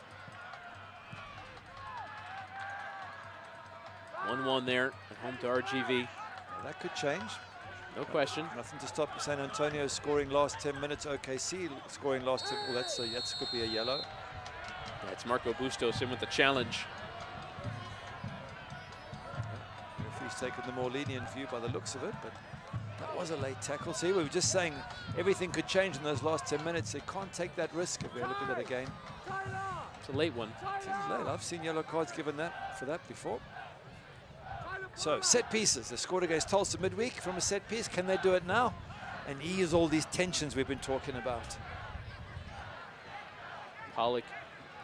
1-1 there at home to RGV. Well, that could change. No question. Nothing to stop San Antonio scoring last 10 minutes. OKC scoring last 10. Well, that could be a yellow. That's Marco Bustos in with the challenge. ref's taken the more lenient view by the looks of it, but that was a late tackle. See, we were just saying everything could change in those last 10 minutes. They can't take that risk if we're looking at it again. It's a late one. Seems late. I've seen yellow cards given that for that before. So, set pieces. They scored against Tulsa midweek from a set piece. Can they do it now and ease all these tensions we've been talking about? Pollock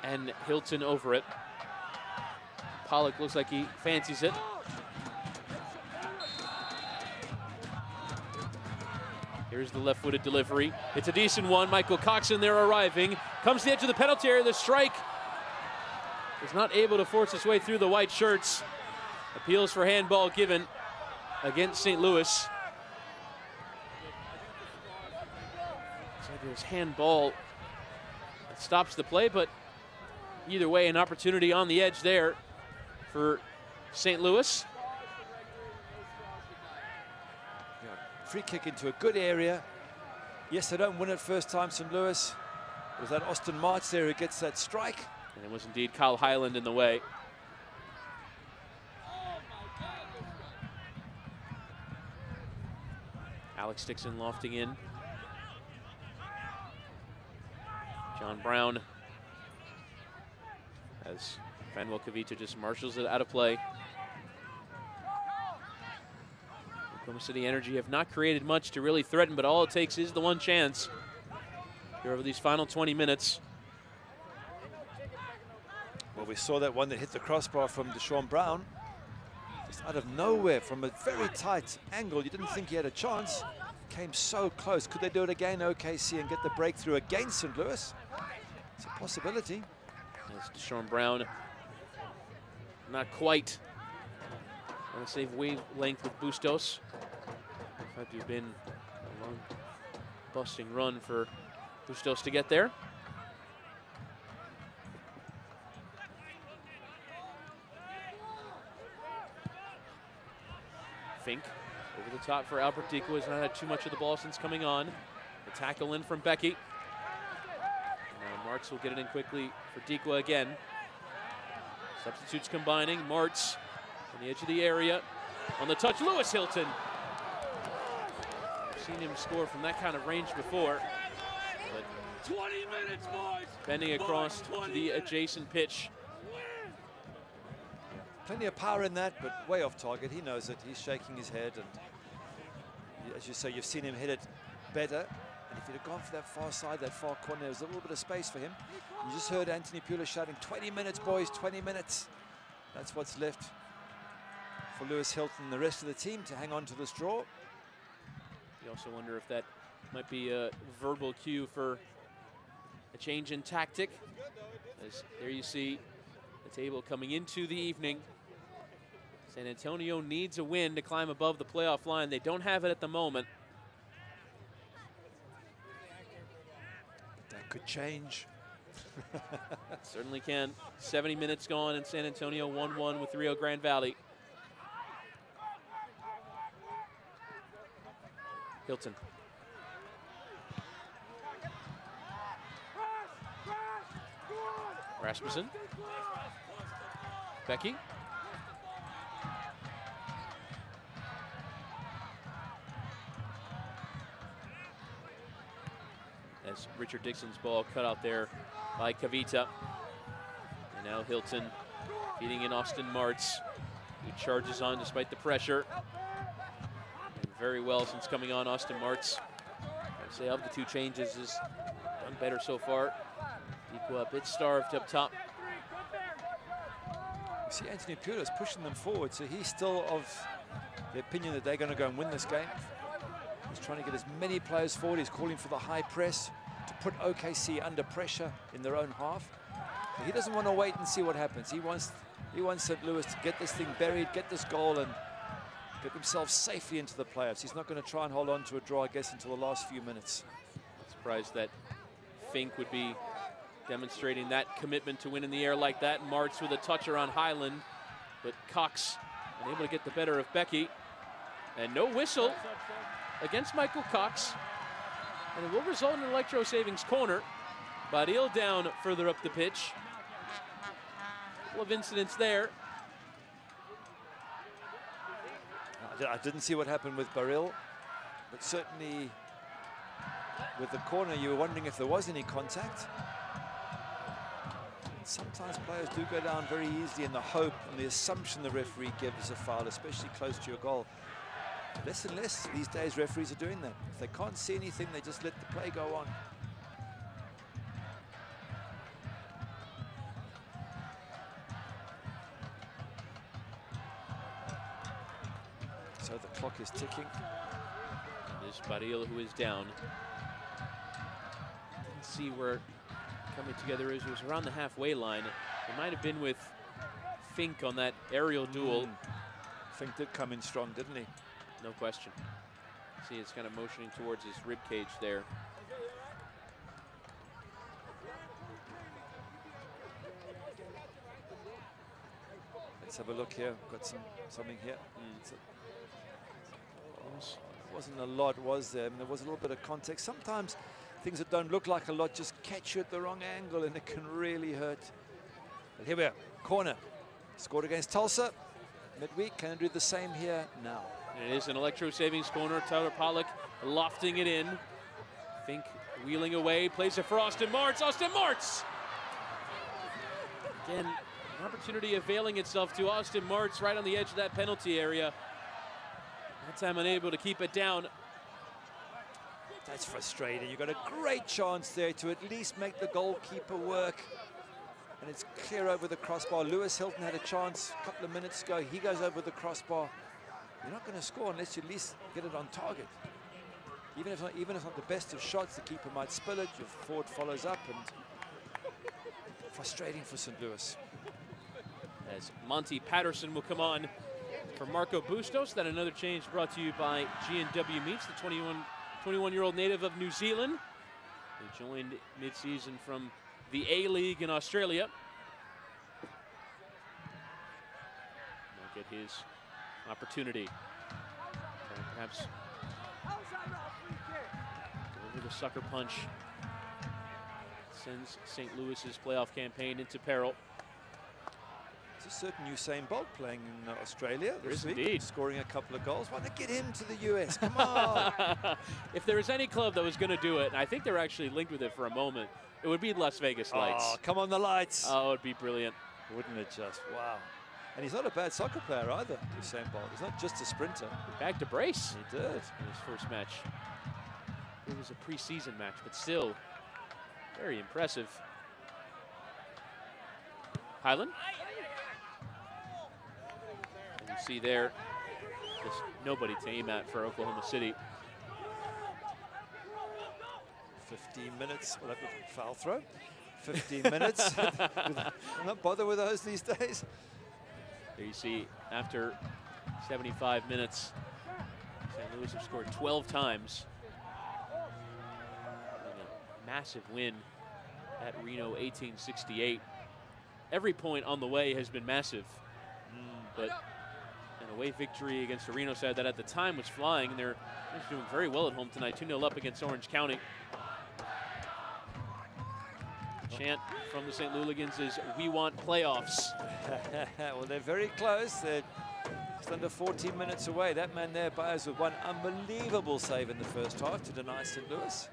and Hilton over it. Pollock looks like he fancies it. Here's the left-footed delivery. It's a decent one. Michael Cox in there arriving. Comes to the edge of the penalty area. The strike is not able to force its way through the white shirts. Appeals for handball given against St. Louis. So there's handball that stops the play, but either way, an opportunity on the edge there for St. Louis. Free kick into a good area. Yes, they don't win it first time, St. Louis. Was that Austin Martz there who gets that strike? And it was indeed Kyle Highland in the way. Alex Dixon lofting in. John Brown as Manuel Kavita just marshals it out of play. Oklahoma City Energy have not created much to really threaten, but all it takes is the one chance here over these final 20 minutes. Well, we saw that one that hit the crossbar from Deshaun Brown. Just out of nowhere from a very tight angle. You didn't think he had a chance. Came so close. Could they do it again, OKC, and get the breakthrough against St. Louis? It's a possibility. As Deshaun Brown not quite on the same wavelength with Bustos. Had to have been a long busting run for Bustos to get there. Fink over the top for Albert Dikwa. Has not had too much of the ball since coming on. The tackle in from Becky. Now Martz will get it in quickly for Dikwa again. Substitutes combining. Martz on the edge of the area. On the touch, Lewis Hilton. I've seen him score from that kind of range before. But 20 minutes, boys. bending across to the adjacent pitch. Plenty of power in that, but way off target. He knows it. He's shaking his head. And as you say, you've seen him hit it better. And if he'd have gone for that far side, that far corner, there was a little bit of space for him. You just heard Anthony Pulis shouting, 20 minutes, boys, 20 minutes. That's what's left for Lewis Hilton and the rest of the team to hang on to this draw. You also wonder if that might be a verbal cue for a change in tactic. As there you see the table coming into the evening. San Antonio needs a win to climb above the playoff line. They don't have it at the moment. That could change. Certainly can. 70 minutes gone in San Antonio, 1-1 with Rio Grande Valley. Hilton. Rasmussen. Becky. As Richard Dixon's ball cut out there by Kavita. And now Hilton feeding in Austin Martz, who charges on despite the pressure. And very well since coming on, Austin Martz, I'd say of the two changes, has done better so far. Dikwa a bit starved up top. You see Anthony Pulis pushing them forward, so he's still of the opinion that they're going to go and win this game. He's trying to get as many players forward. He's calling for the high press to put OKC under pressure in their own half. But he doesn't want to wait and see what happens. He wants St. Louis to get this thing buried, get this goal, and get themselves safely into the playoffs. He's not going to try and hold on to a draw, I guess, until the last few minutes. I'm surprised that Fink would be demonstrating that commitment to win in the air like that. Martz with a toucher on Highland, but Cox unable to get the better of Becky. And no whistle against Michael Cox. And it will result in an Electro Savings corner. Badil down further up the pitch. A couple of incidents there. I didn't see what happened with Baril, but certainly with the corner, you were wondering if there was any contact. And sometimes players do go down very easily in the hope and the assumption the referee gives a foul, especially close to your goal. Less and less these days referees are doing that. If they can't see anything, they just let the play go on. So the clock is ticking. And this Baril, who is down. Didn't see where coming together is. It was around the halfway line. It might have been with Fink on that aerial duel. Fink did come in strong, didn't he? No question. See, it's kind of motioning towards his rib cage there. Let's have a look here. Got something here. Wasn't a lot, was there? I mean, there was a little bit of context. Sometimes things that don't look like a lot just catch you at the wrong angle, and it can really hurt. But here we are. Corner. Scored against Tulsa midweek. Can do the same here now. And it is an Electro savings corner. Tyler Pollock lofting it in. Fink wheeling away. Plays it for Austin Martz. Austin Martz! Again, an opportunity availing itself to Austin Martz right on the edge of that penalty area. That time unable to keep it down. That's frustrating. You've got a great chance there to at least make the goalkeeper work. And it's clear over the crossbar. Lewis Hilton had a chance a couple of minutes ago. He goes over the crossbar. You're not going to score unless you at least get it on target. Even if it's not the best of shots, the keeper might spill it. Your forward follows up, and frustrating for St. Louis. As Monty Patterson will come on for Marco Bustos. Then another change brought to you by G&W Meats, the 21-year-old native of New Zealand. He joined mid-season from the A-League in Australia. He'll get his opportunity. Perhaps deliver the sucker punch. Sends St. Louis's playoff campaign into peril. There's a certain Usain Bolt playing in Australia. There is indeed. Scoring a couple of goals. Why not get him to the US? Come on. If there was any club that was going to do it, and I think they were actually linked with it for a moment, it would be Las Vegas Lights. Oh, come on, the Lights. Oh, it would be brilliant. Wouldn't it just? Wow. And he's not a bad soccer player either, Usain Bolt. He's not just a sprinter. Back to brace. He did. In his first match. It was a preseason match, but still very impressive. Highland. And you see there, just nobody to aim at for Oklahoma City. 15 minutes. Well, that was a foul throw. 15 minutes. I'm not bothered with those these days. There you see, after 75 minutes, St. Louis have scored 12 times. And a massive win at Reno, 1868. Every point on the way has been massive. But an away victory against a Reno side that at the time was flying, and they're doing very well at home tonight, 2-0 up against Orange County. Chant from the St. Louligans is, "We want playoffs." Well, they're very close. They're just under 14 minutes away. That man there, Byers, with one unbelievable save in the first half to deny St. Louis.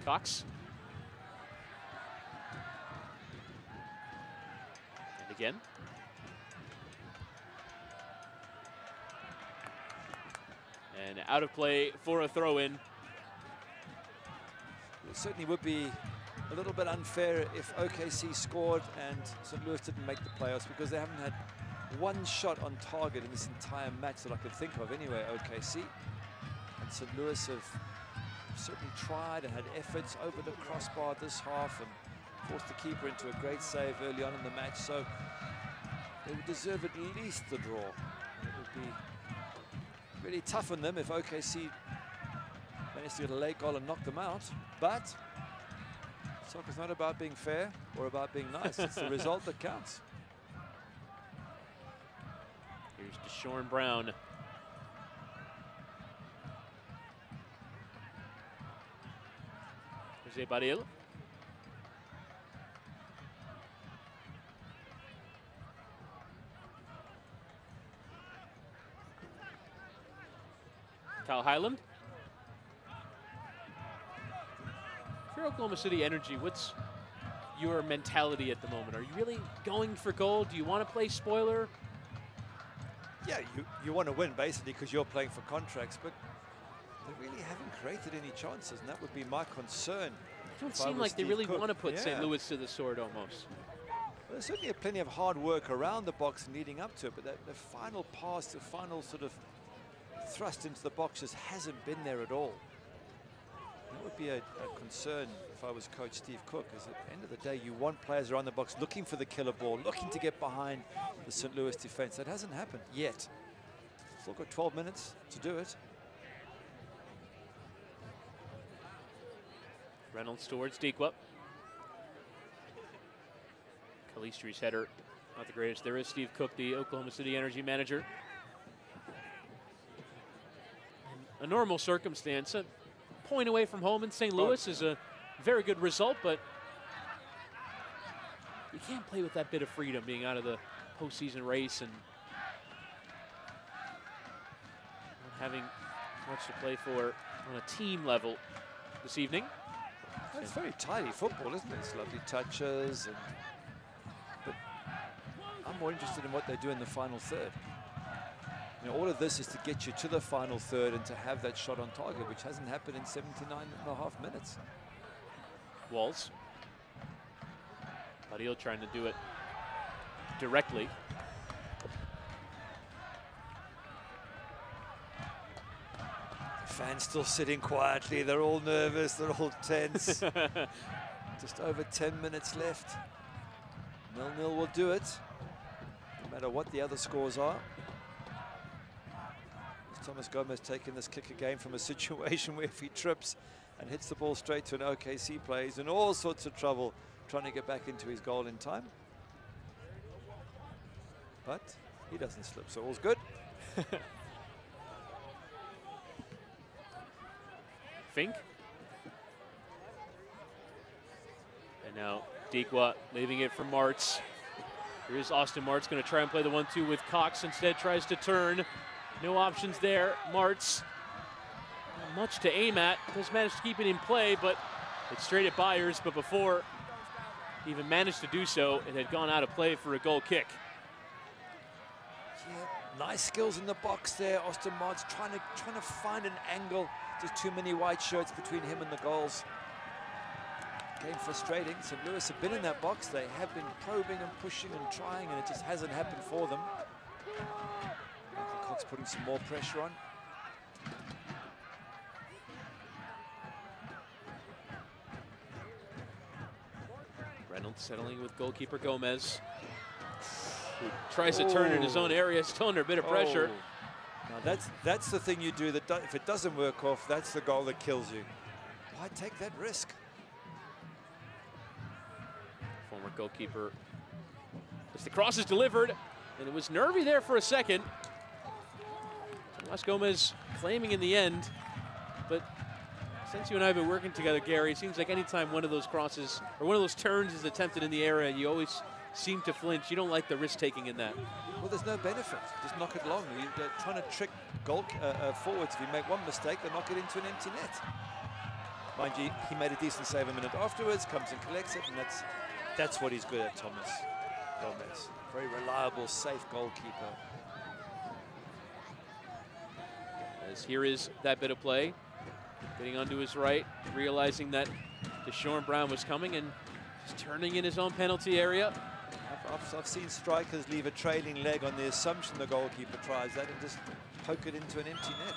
Cox. And again. And out of play for a throw-in. It certainly would be a little bit unfair if OKC scored and St. Louis didn't make the playoffs, because they haven't had one shot on target in this entire match that I could think of anyway, OKC. And St. Louis have certainly tried and had efforts over the crossbar this half and forced the keeper into a great save early on in the match. So they would deserve at least the draw. It would be really tough on them if OKC managed to get a late goal and knock them out. But soccer's not about being fair or about being nice. It's the result that counts. Here's Deshaun Brown. Jose Baril. Kyle Highland. For Oklahoma City Energy, what's your mentality at the moment? Are you really going for gold? Do you want to play spoiler? Yeah, you want to win basically because you're playing for contracts, but they really haven't created any chances, and that would be my concern. It don't seem like they really want to put St. Louis to the sword almost. Well, there's certainly plenty of hard work around the box leading up to it, but the final pass, the final sort of thrust into the box just hasn't been there at all. That would be a concern if I was Coach Steve Cook, because at the end of the day, you want players around the box looking for the killer ball, looking to get behind the St. Louis defense. That hasn't happened yet. Still got 12 minutes to do it. Reynolds towards Dequa. Calistri's header, not the greatest. There is Steve Cook, the Oklahoma City Energy manager. In a normal circumstance, a point away from home in St. Louis is a very good result, but you can't play with that bit of freedom being out of the postseason race and not having much to play for on a team level this evening. It's very tidy football, isn't it? It's lovely touches, but I'm more interested in what they do in the final third. You know, all of this is to get you to the final third and to have that shot on target, which hasn't happened in 79.5 minutes. Walls. Badil trying to do it directly. Fans still sitting quietly. They're all nervous. They're all tense. Just over 10 minutes left. 0-0 will do it, no matter what the other scores are. Thomas Gomez taking this kick again from a situation where if he trips and hits the ball straight to an OKC player, he's in all sorts of trouble trying to get back into his goal in time. But he doesn't slip, so all's good. Fink. And now Dequa leaving it for Martz. Here's Austin Martz going to try and play the 1-2 with Cox. Instead tries to turn. No options there. Martz, not much to aim at. Does manage to keep it in play, but it's straight at Byers. But before he even managed to do so, it had gone out of play for a goal kick. Yeah, nice skills in the box there. Austin Martz trying to find an angle. Just too many white shirts between him and the goals. Game frustrating. St. Louis have been in that box. They have been probing and pushing and trying, and it just hasn't happened for them. Michael Cox putting some more pressure on. Reynolds settling with goalkeeper Gomez, who tries to turn in his own area, still under a bit of pressure. Now that's the thing you do. That if it doesn't work off, that's the goal that kills you. Why take that risk? Former goalkeeper. As the cross is delivered, and it was nervy there for a second. Tomas Gomez claiming in the end, but since you and I have been working together, Gary, it seems like anytime one of those crosses or one of those turns is attempted in the area, you always seem to flinch. You don't like the risk taking in that. Well, there's no benefit. Just knock it long. You're trying to trick forwards. If you make one mistake, they knock it into an empty net. Mind you, he made a decent save a minute afterwards, comes and collects it, and that's what he's good at, Thomas Gomez. Very reliable, safe goalkeeper. As here is that bit of play. Getting onto his right, realizing that Deshaun Brown was coming and just turning in his own penalty area. I've seen strikers leave a trailing leg on the assumption the goalkeeper tries that and just poke it into an empty net.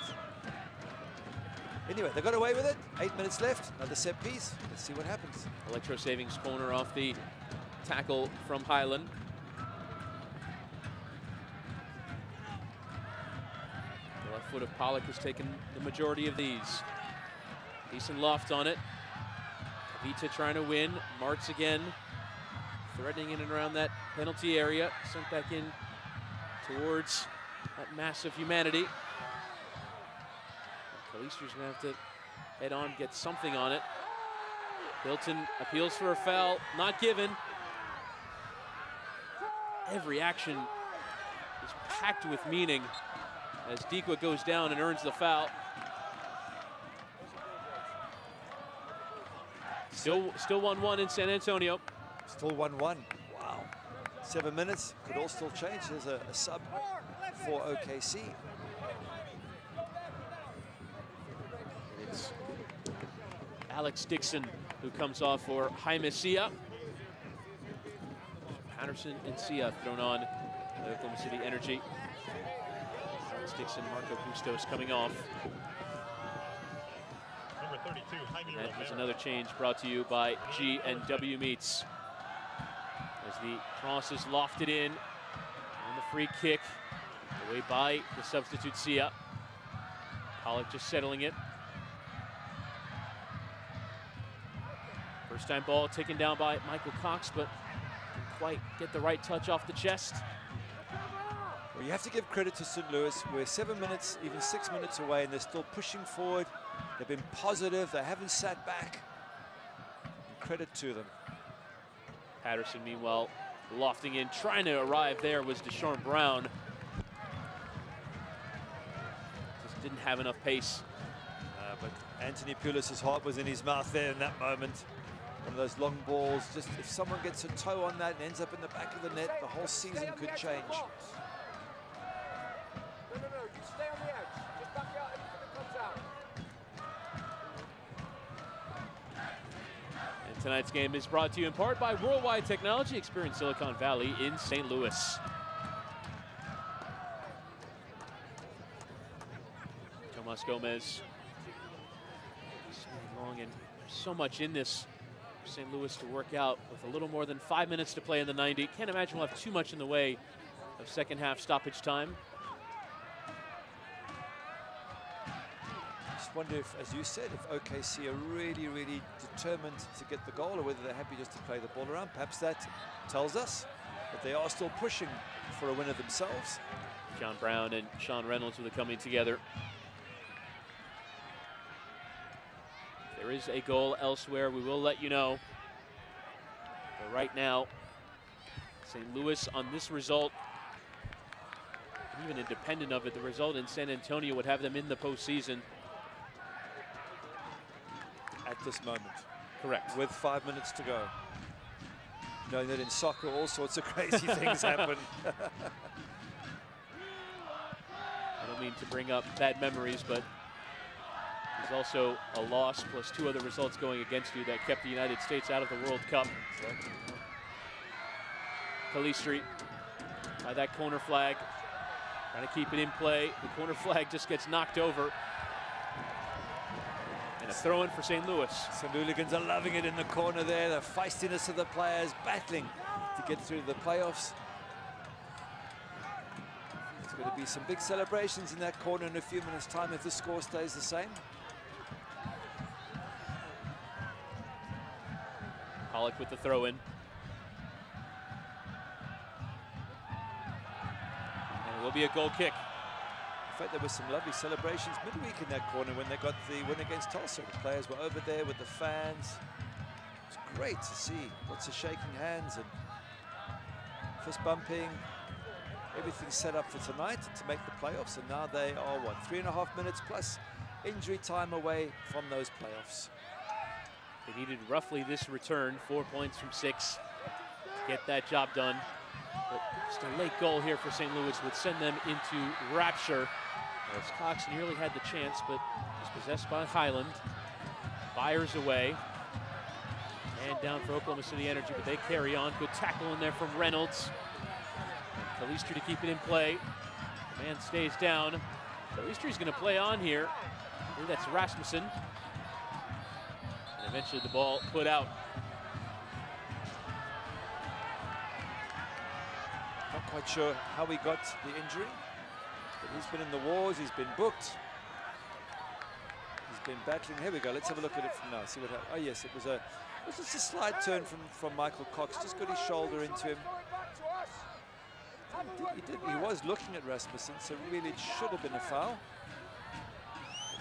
Anyway, they got away with it. 8 minutes left, another set piece. Let's see what happens. Electro Savings corner off the tackle from Highland. The left foot of Pollock has taken the majority of these. Decent loft on it. Kavita trying to win. Martz again. Threading in and around that penalty area. Sent back in towards that mass of humanity. Calistri's going to have to head on, get something on it. Hilton appeals for a foul. Not given. Every action is packed with meaning as Dequa goes down and earns the foul. Still 1-1 in San Antonio. Still 1-1. Wow. 7 minutes. Could all still change. There's a sub for OKC. It's Alex Dixon who comes off for Jaime Sia. Patterson and Sia thrown on the Oklahoma City Energy. Alex Dixon, Marco Bustos coming off. Number 32, Jaime And that is another change brought to you by G&W Meats. As the cross is lofted in on the free kick, away by the substitute Sia. Pollock just settling it. First time ball taken down by Michael Cox, but didn't quite get the right touch off the chest. Well, you have to give credit to St. Louis. We're 7 minutes, even 6 minutes away, and they're still pushing forward. They've been positive. They haven't sat back. And credit to them. Patterson, meanwhile, lofting in, trying to arrive there was Deshaun Brown. Just didn't have enough pace. But Anthony Pulis' heart was in his mouth there in that moment. One of those long balls, just if someone gets a toe on that and ends up in the back of the net, the whole season could change. No, you stay on the edge. Just back out everything that comes out. And tonight's game is brought to you in part by Worldwide Technology, experience Silicon Valley in St. Louis. Tomas Gomez. Long, and so much in this for St. Louis to work out with a little more than 5 minutes to play in the 90. Can't imagine we'll have too much in the way of second half stoppage time. Just wonder if, as you said, if OKC are really, really determined to get the goal, or whether they're happy just to play the ball around. Perhaps that tells us that they are still pushing for a winner themselves. John Brown and Sean Reynolds will be coming together. There is a goal elsewhere, we will let you know. But right now, St. Louis on this result, even independent of it, the result in San Antonio would have them in the postseason. At this moment. Correct. With 5 minutes to go. Knowing that in soccer all sorts of crazy things happen. I don't mean to bring up bad memories, but there's also a loss plus 2 other results going against you that kept the United States out of the World Cup. Calistri by that corner flag, trying to keep it in play. The corner flag just gets knocked over. And a throw in for St. Louis. St. Hooligans are loving it in the corner there. The feistiness of the players battling to get through the playoffs. There's going to be some big celebrations in that corner in a few minutes' time if the score stays the same. Pollock with the throw in. And it will be a goal kick. In fact, there were some lovely celebrations midweek in that corner when they got the win against Tulsa. The players were over there with the fans. It's great to see lots of shaking hands and fist bumping. Everything's set up for tonight to make the playoffs, and now they are, what, 3.5 minutes plus injury time away from those playoffs. They needed roughly this return, 4 points from 6 to get that job done. But just a late goal here for St. Louis would send them into rapture. As Cox nearly had the chance, but was possessed by Highland. Byers away. And down for Oklahoma City Energy, but they carry on. Good tackle in there from Reynolds. And Calistri to keep it in play. The man stays down. Calistri's going to play on here. I believe that's Rasmussen. And eventually the ball put out. Not quite sure how he got the injury, but he's been in the wars, he's been booked. He's been battling. Here we go, let's have a look at it from now, see what happened. Oh yes, it was just a slight turn from Michael Cox, just got his shoulder into him. He was looking at Rasmussen, so really it should have been a foul.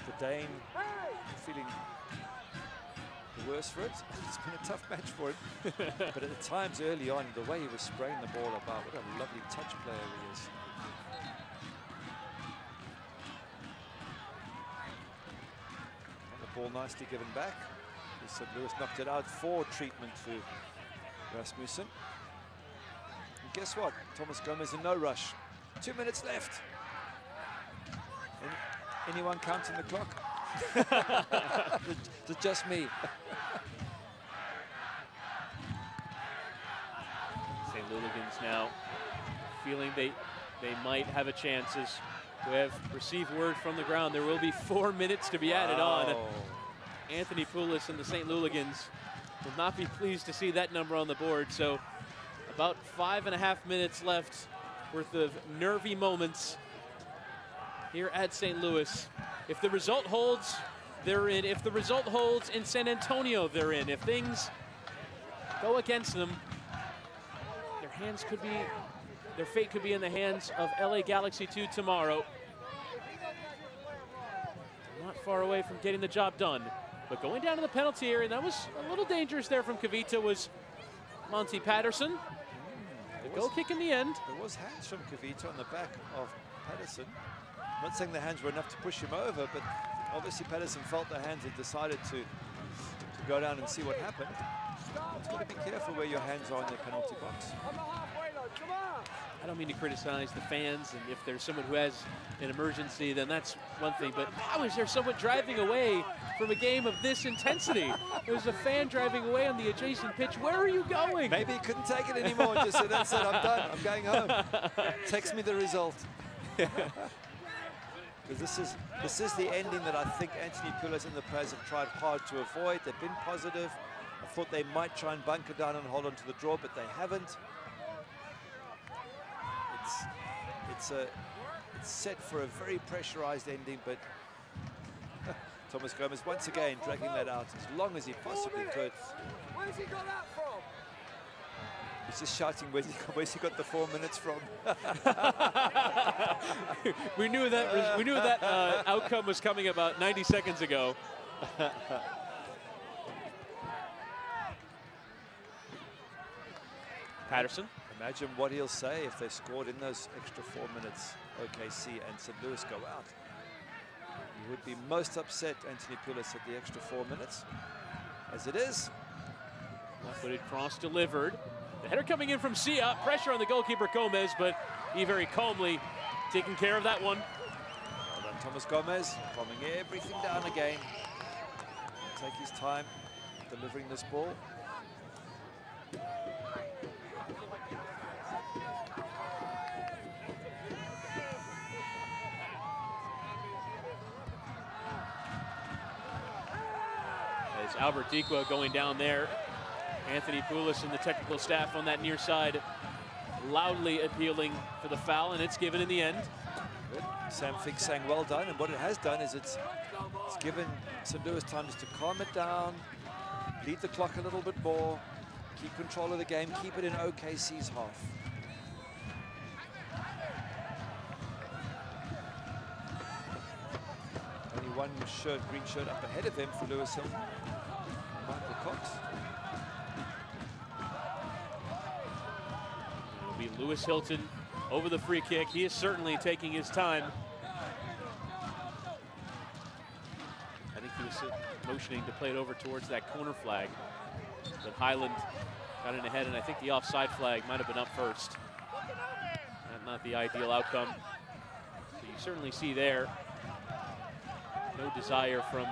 But the Dane feeling the worse for it. It's been a tough match for him. But at the times early on, the way he was spraying the ball about, what a lovely touch player he is. And the ball nicely given back. St. Louis knocked it out for treatment to Rasmussen. And guess what? Thomas Gomez in no rush. 2 minutes left. Anyone counting the clock? It's just me. St. Louligans now feeling they might have a chance, as we have received word from the ground. There will be 4 minutes to be added on. Anthony Poulos and the St. Louligans will not be pleased to see that number on the board. So about 5.5 minutes left worth of nervy moments here at St. Louis. If the result holds, they're in. If the result holds in San Antonio, they're in. If things go against them, their fate could be in the hands of LA Galaxy 2 tomorrow. Not far away from getting the job done. But going down to the penalty area, and that was a little dangerous there from Kavita, was Monty Patterson. The goal kick in the end. There was hands from Kavita on the back of Patterson. I'm not saying the hands were enough to push him over, but obviously Patterson felt the hands and decided to go down and see what happened. You've got to be careful where your hands are in the penalty box. I don't mean to criticize the fans, and if there's someone who has an emergency, then that's one thing. But how is there someone driving away from a game of this intensity? There's a fan driving away on the adjacent pitch. Where are you going? Maybe he couldn't take it anymore. Just said, that's it, I'm done. I'm going home. Text me the result. Because this is the ending that I think Anthony Poulos and the players have tried hard to avoid. They've been positive. I thought they might try and bunker down and hold on to the draw, but they haven't. It's set for a very pressurized ending, but Thomas Gomez once again dragging that out as long as he possibly could. Where's he got that from? He's just shouting, where's he got the 4 minutes from? we knew that outcome was coming about 90 seconds ago. Patterson. Imagine what he'll say if they scored in those extra 4 minutes, OKC and St. Louis go out. He would be most upset, Anthony Poulos, at the extra 4 minutes. As it is. Left-footed cross delivered. The header coming in from Sia. Pressure on the goalkeeper Gomez, but he very calmly taking care of that one. Well done, Thomas Gomez, calming everything down again. Take his time delivering this ball. As Albert Dikwa going down there. Anthony Poulos and the technical staff on that near side loudly appealing for the foul, and it's given in the end. Good. Sam Figg saying well done, and what it has done is it's given St. Louis time just to calm it down, lead the clock a little bit more, keep control of the game, keep it in OKC's half. Only one green shirt up ahead of him for Lewis Hilton, Michael Cox. It'll be Lewis Hilton over the free kick. He is certainly taking his time. I think he was motioning to play it over towards that corner flag. But Highland got in ahead, and I think the offside flag might have been up first. Not the ideal outcome. So you certainly see there no desire from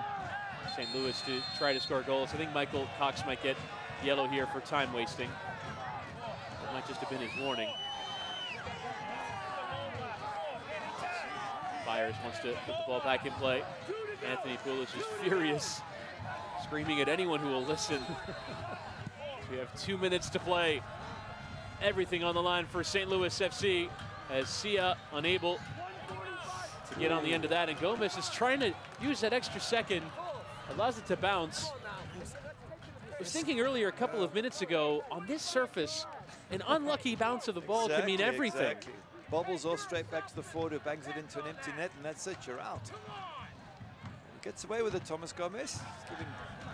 St. Louis to try to score goals. I think Michael Cox might get yellow here for time wasting. It might just have been his warning. Byers wants to put the ball back in play. Anthony Poulos is furious, screaming at anyone who will listen. We have 2 minutes to play. Everything on the line for St. Louis FC, as Sia unable to get on the end of that, and Gomez is trying to use that extra second, allows it to bounce. I was thinking earlier, a couple of minutes ago, on this surface, an unlucky bounce of the ball can mean everything. Exactly. Bobbles off straight back to the forward, who bangs it into an empty net, and that's it, you're out. He gets away with it, Thomas Gomez. He's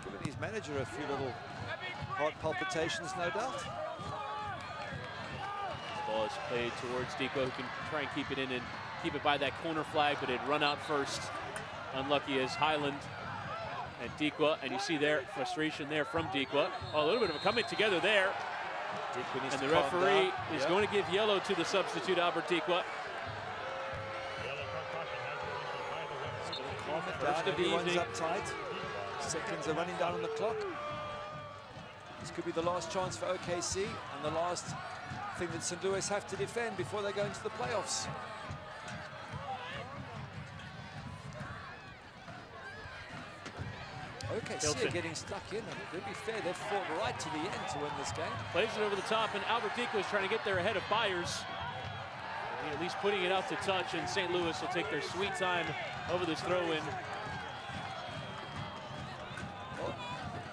giving his manager a few little heart palpitations, no doubt. The ball is played towards Dikwa, who can try and keep it in and keep it by that corner flag, but it run out first. Unlucky as Highland And Dikwa, and you see there frustration there from Dikwa. Oh, a little bit of a coming together there. And the referee is going to give yellow to the substitute, Albert Dikwa. First of the evening. Uptight. Seconds are running down on the clock. This could be the last chance for OKC and the last thing that St. Louis have to defend before they go into the playoffs. OKC are getting stuck in, and to be fair, they've fought right to the end to win this game. Plays it over the top, and Albert Dikwa is trying to get there ahead of Byers. At least putting it out to touch, and St. Louis will take their sweet time over this throw-in. Well,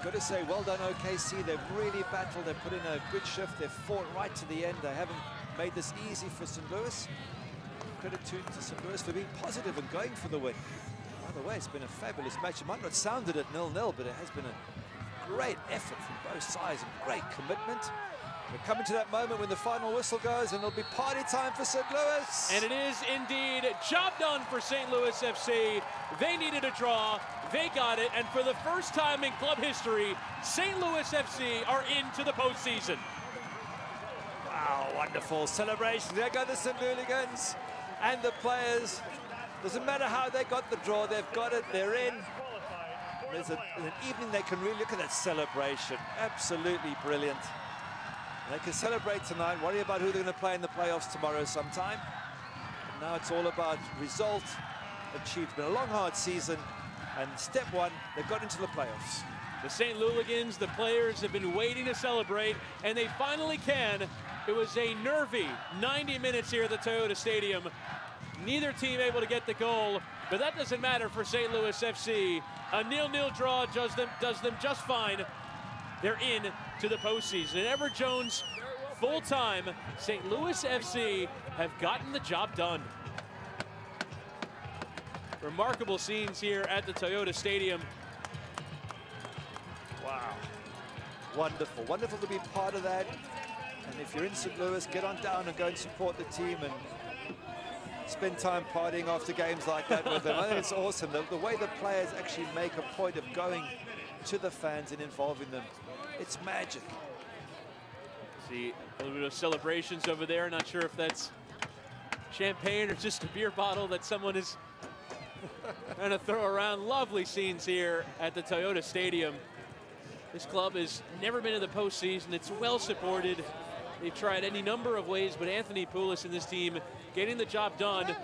got to say, well done OKC. They've really battled. They've put in a good shift. They've fought right to the end. They haven't made this easy for St. Louis. Credit to St. Louis for being positive and going for the win. By the way, it's been a fabulous match. It might not sounded at 0-0, but it has been a great effort from both sides and great commitment. We're coming to that moment when the final whistle goes, and it'll be party time for St. Louis. And it is indeed job done for St. Louis FC. They needed a draw. They got it. And for the first time in club history, St. Louis FC are into the postseason. Wow, wonderful celebration. There go the St. Louligans and the players. Doesn't matter how they got the draw, they've got it, they're in. There's an evening they can really look at that celebration. Absolutely brilliant. They can celebrate tonight, worry about who they're going to play in the playoffs tomorrow sometime. And now it's all about result achieved. It's been a long, hard season, and step one, they've got into the playoffs. The St. Louligans, the players have been waiting to celebrate, and they finally can. It was a nervy 90 minutes here at the Toyota Stadium. Neither team able to get the goal, but that doesn't matter for St. Louis FC. A 0-0 draw does them just fine. They're in to the postseason. And Ever Jones, full-time, St. Louis FC have gotten the job done. Remarkable scenes here at the Toyota Stadium. Wow. Wonderful. Wonderful to be part of that. And if you're in St. Louis, get on down and go and support the team and spend time partying after games like that with them. I think it's awesome. The way the players actually make a point of going to the fans and involving them. It's magic. See a little bit of celebrations over there. Not sure if that's champagne or just a beer bottle that someone is trying to throw around. Lovely scenes here at the Toyota Stadium. This club has never been in the postseason. It's well supported. They've tried any number of ways, but Anthony Poulos and this team getting the job done.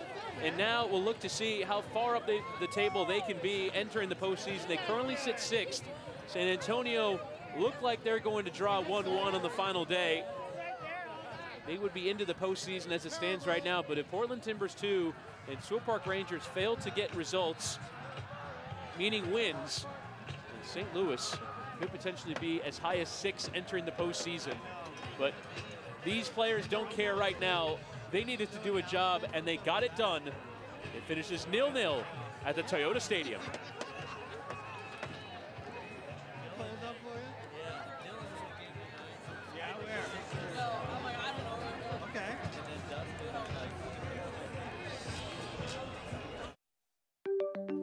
And now we'll look to see how far up the table they can be entering the postseason. They currently sit 6th. San Antonio look like they're going to draw 1-1 on the final day. They would be into the postseason as it stands right now, but if Portland Timbers 2 and Sewell Park Rangers fail to get results, meaning wins, then St. Louis could potentially be as high as 6 entering the postseason. But these players don't care right now. They needed to do a job, and they got it done. It finishes 0-0 at the Toyota Stadium.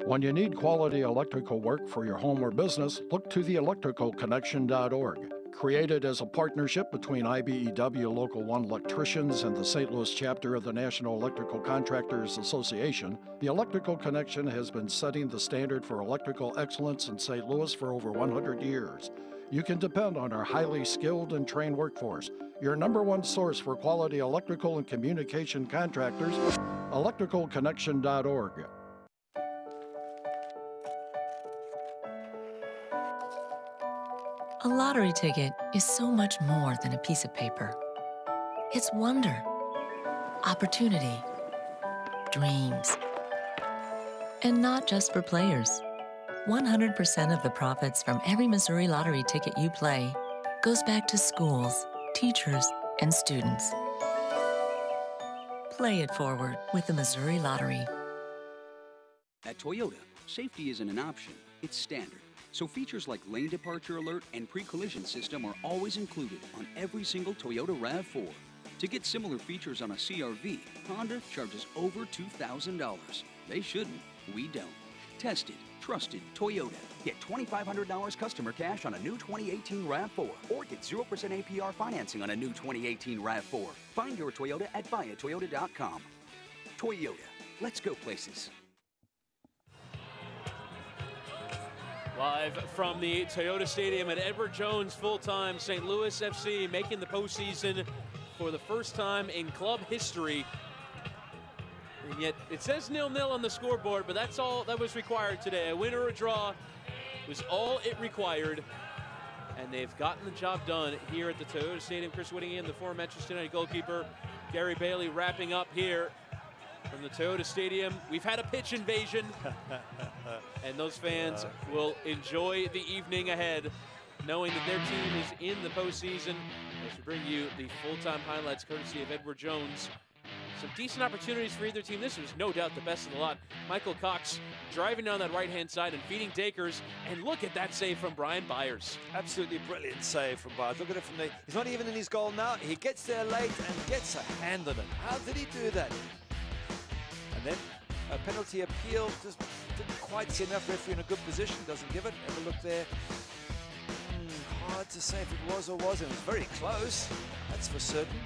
When you need quality electrical work for your home or business, look to theelectricalconnection.org. Created as a partnership between IBEW Local 1 electricians and the St. Louis chapter of the National Electrical Contractors Association, the Electrical Connection has been setting the standard for electrical excellence in St. Louis for over 100 years. You can depend on our highly skilled and trained workforce, your #1 source for quality electrical and communication contractors, electricalconnection.org. A lottery ticket is so much more than a piece of paper. It's wonder, opportunity, dreams. And not just for players. 100% of the profits from every Missouri Lottery ticket you play goes back to schools, teachers, and students. Play it forward with the Missouri Lottery. At Toyota, safety isn't an option, it's standard. So features like lane departure alert and pre-collision system are always included on every single Toyota RAV4. To get similar features on a CR-V, Honda charges over $2,000. They shouldn't, we don't. Tested, trusted Toyota. Get $2,500 customer cash on a new 2018 RAV4 or get 0% APR financing on a new 2018 RAV4. Find your Toyota at buyatoyota.com. Toyota, let's go places. Live from the Toyota Stadium at Edward Jones full-time, St. Louis FC making the postseason for the first time in club history. And yet it says 0-0 on the scoreboard, but that's all that was required today. A win or a draw was all it required. And they've gotten the job done here at the Toyota Stadium. Chris Whittingham, the former Manchester United goalkeeper. Gary Bailey wrapping up here from the Toyota Stadium. We've had a pitch invasion, and those fans will enjoy the evening ahead, knowing that their team is in the postseason. As we bring you the full-time highlights courtesy of Edward Jones. Some decent opportunities for either team. This was no doubt the best of the lot. Michael Cox driving down that right-hand side and feeding Dakers. And look at that save from Brian Byers. Absolutely brilliant save from Byers. Look at it from the... He's not even in his goal now. He gets there late and gets a hand on it. How did he do that? And then a penalty appeal. Just didn't quite see enough. Referee in a good position. Doesn't give it. Have a look there. Hard to say if it was or wasn't. It was very close. That's for certain.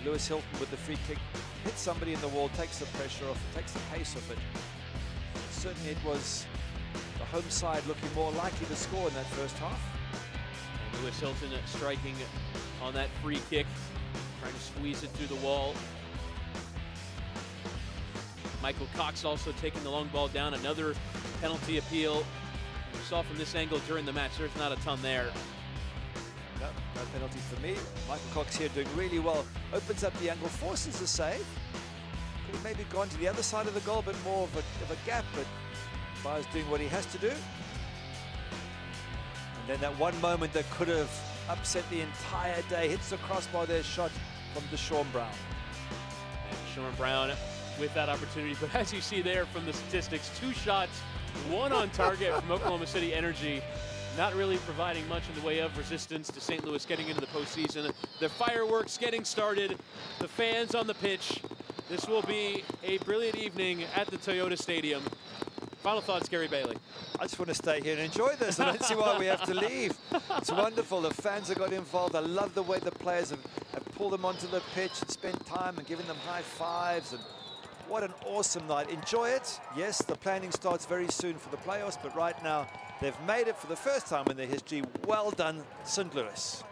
Lewis Hilton with the free kick hits somebody in the wall, takes the pressure off, takes the pace off it. Certainly it was the home side looking more likely to score in that first half. And Lewis Hilton striking on that free kick, trying to squeeze it through the wall. Michael Cox also taking the long ball down, another penalty appeal. We saw from this angle during the match, there's not a ton there. No penalty for me. Michael Cox here doing really well. Opens up the angle, forces the save. Could have maybe gone to the other side of the goal, but more of a gap, but Byers doing what he has to do. And then that one moment that could have upset the entire day. Hits the crossbar there, shot from Deshaun Brown. And Deshaun Brown with that opportunity, but as you see there from the statistics, 2 shots, 1 on target from Oklahoma City Energy. Not really providing much in the way of resistance to St. Louis getting into the postseason. The fireworks getting started, the fans on the pitch. This will be a brilliant evening at the Toyota Stadium. Final thoughts, Gary Bailey. I just want to stay here and enjoy this. I don't see why we have to leave. It's wonderful. The fans have got involved. I love the way the players have pulled them onto the pitch and spent time and given them high fives. And what an awesome night. Enjoy it. Yes, the planning starts very soon for the playoffs, but right now, they've made it for the first time in their history. Well done, St. Louis.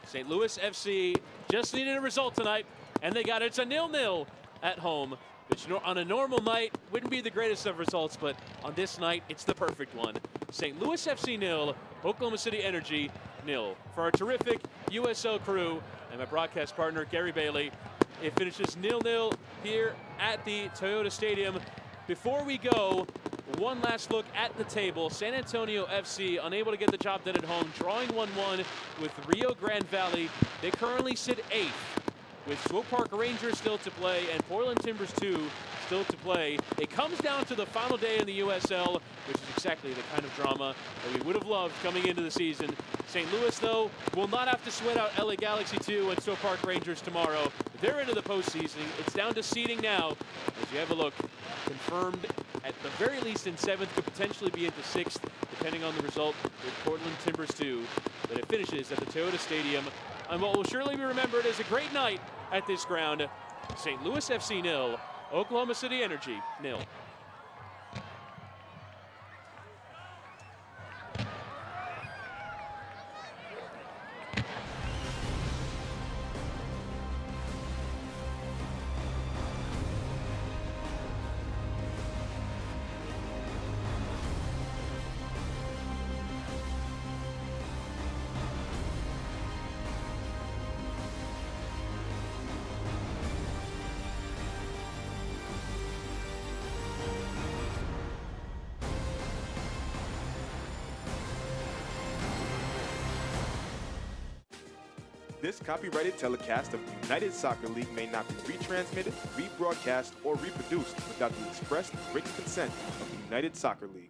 St. Louis FC just needed a result tonight, and they got it. It's a 0-0 at home, which on a normal night wouldn't be the greatest of results, but on this night, it's the perfect one. St. Louis FC 0, Oklahoma City Energy 0. For our terrific USL crew and my broadcast partner, Gary Bailey, it finishes 0-0 here at the Toyota Stadium. Before we go, one last look at the table. San Antonio FC unable to get the job done at home, drawing 1-1 with Rio Grande Valley. They currently sit 8th with Swope Park Rangers still to play and Portland Timbers 2 still to play. It comes down to the final day in the USL, which is exactly the kind of drama that we would have loved coming into the season. St. Louis, though, will not have to sweat out LA Galaxy 2 and Swope Park Rangers tomorrow. They're into the postseason. It's down to seeding now. As you have a look, confirmed at the very least in 7th, could potentially be into 6th, depending on the result with Portland Timbers 2. But it finishes at the Toyota Stadium on what will surely be remembered as a great night at this ground. St. Louis FC 0, Oklahoma City Energy 0. This copyrighted telecast of the United Soccer League may not be retransmitted, rebroadcast, or reproduced without the express written consent of the United Soccer League.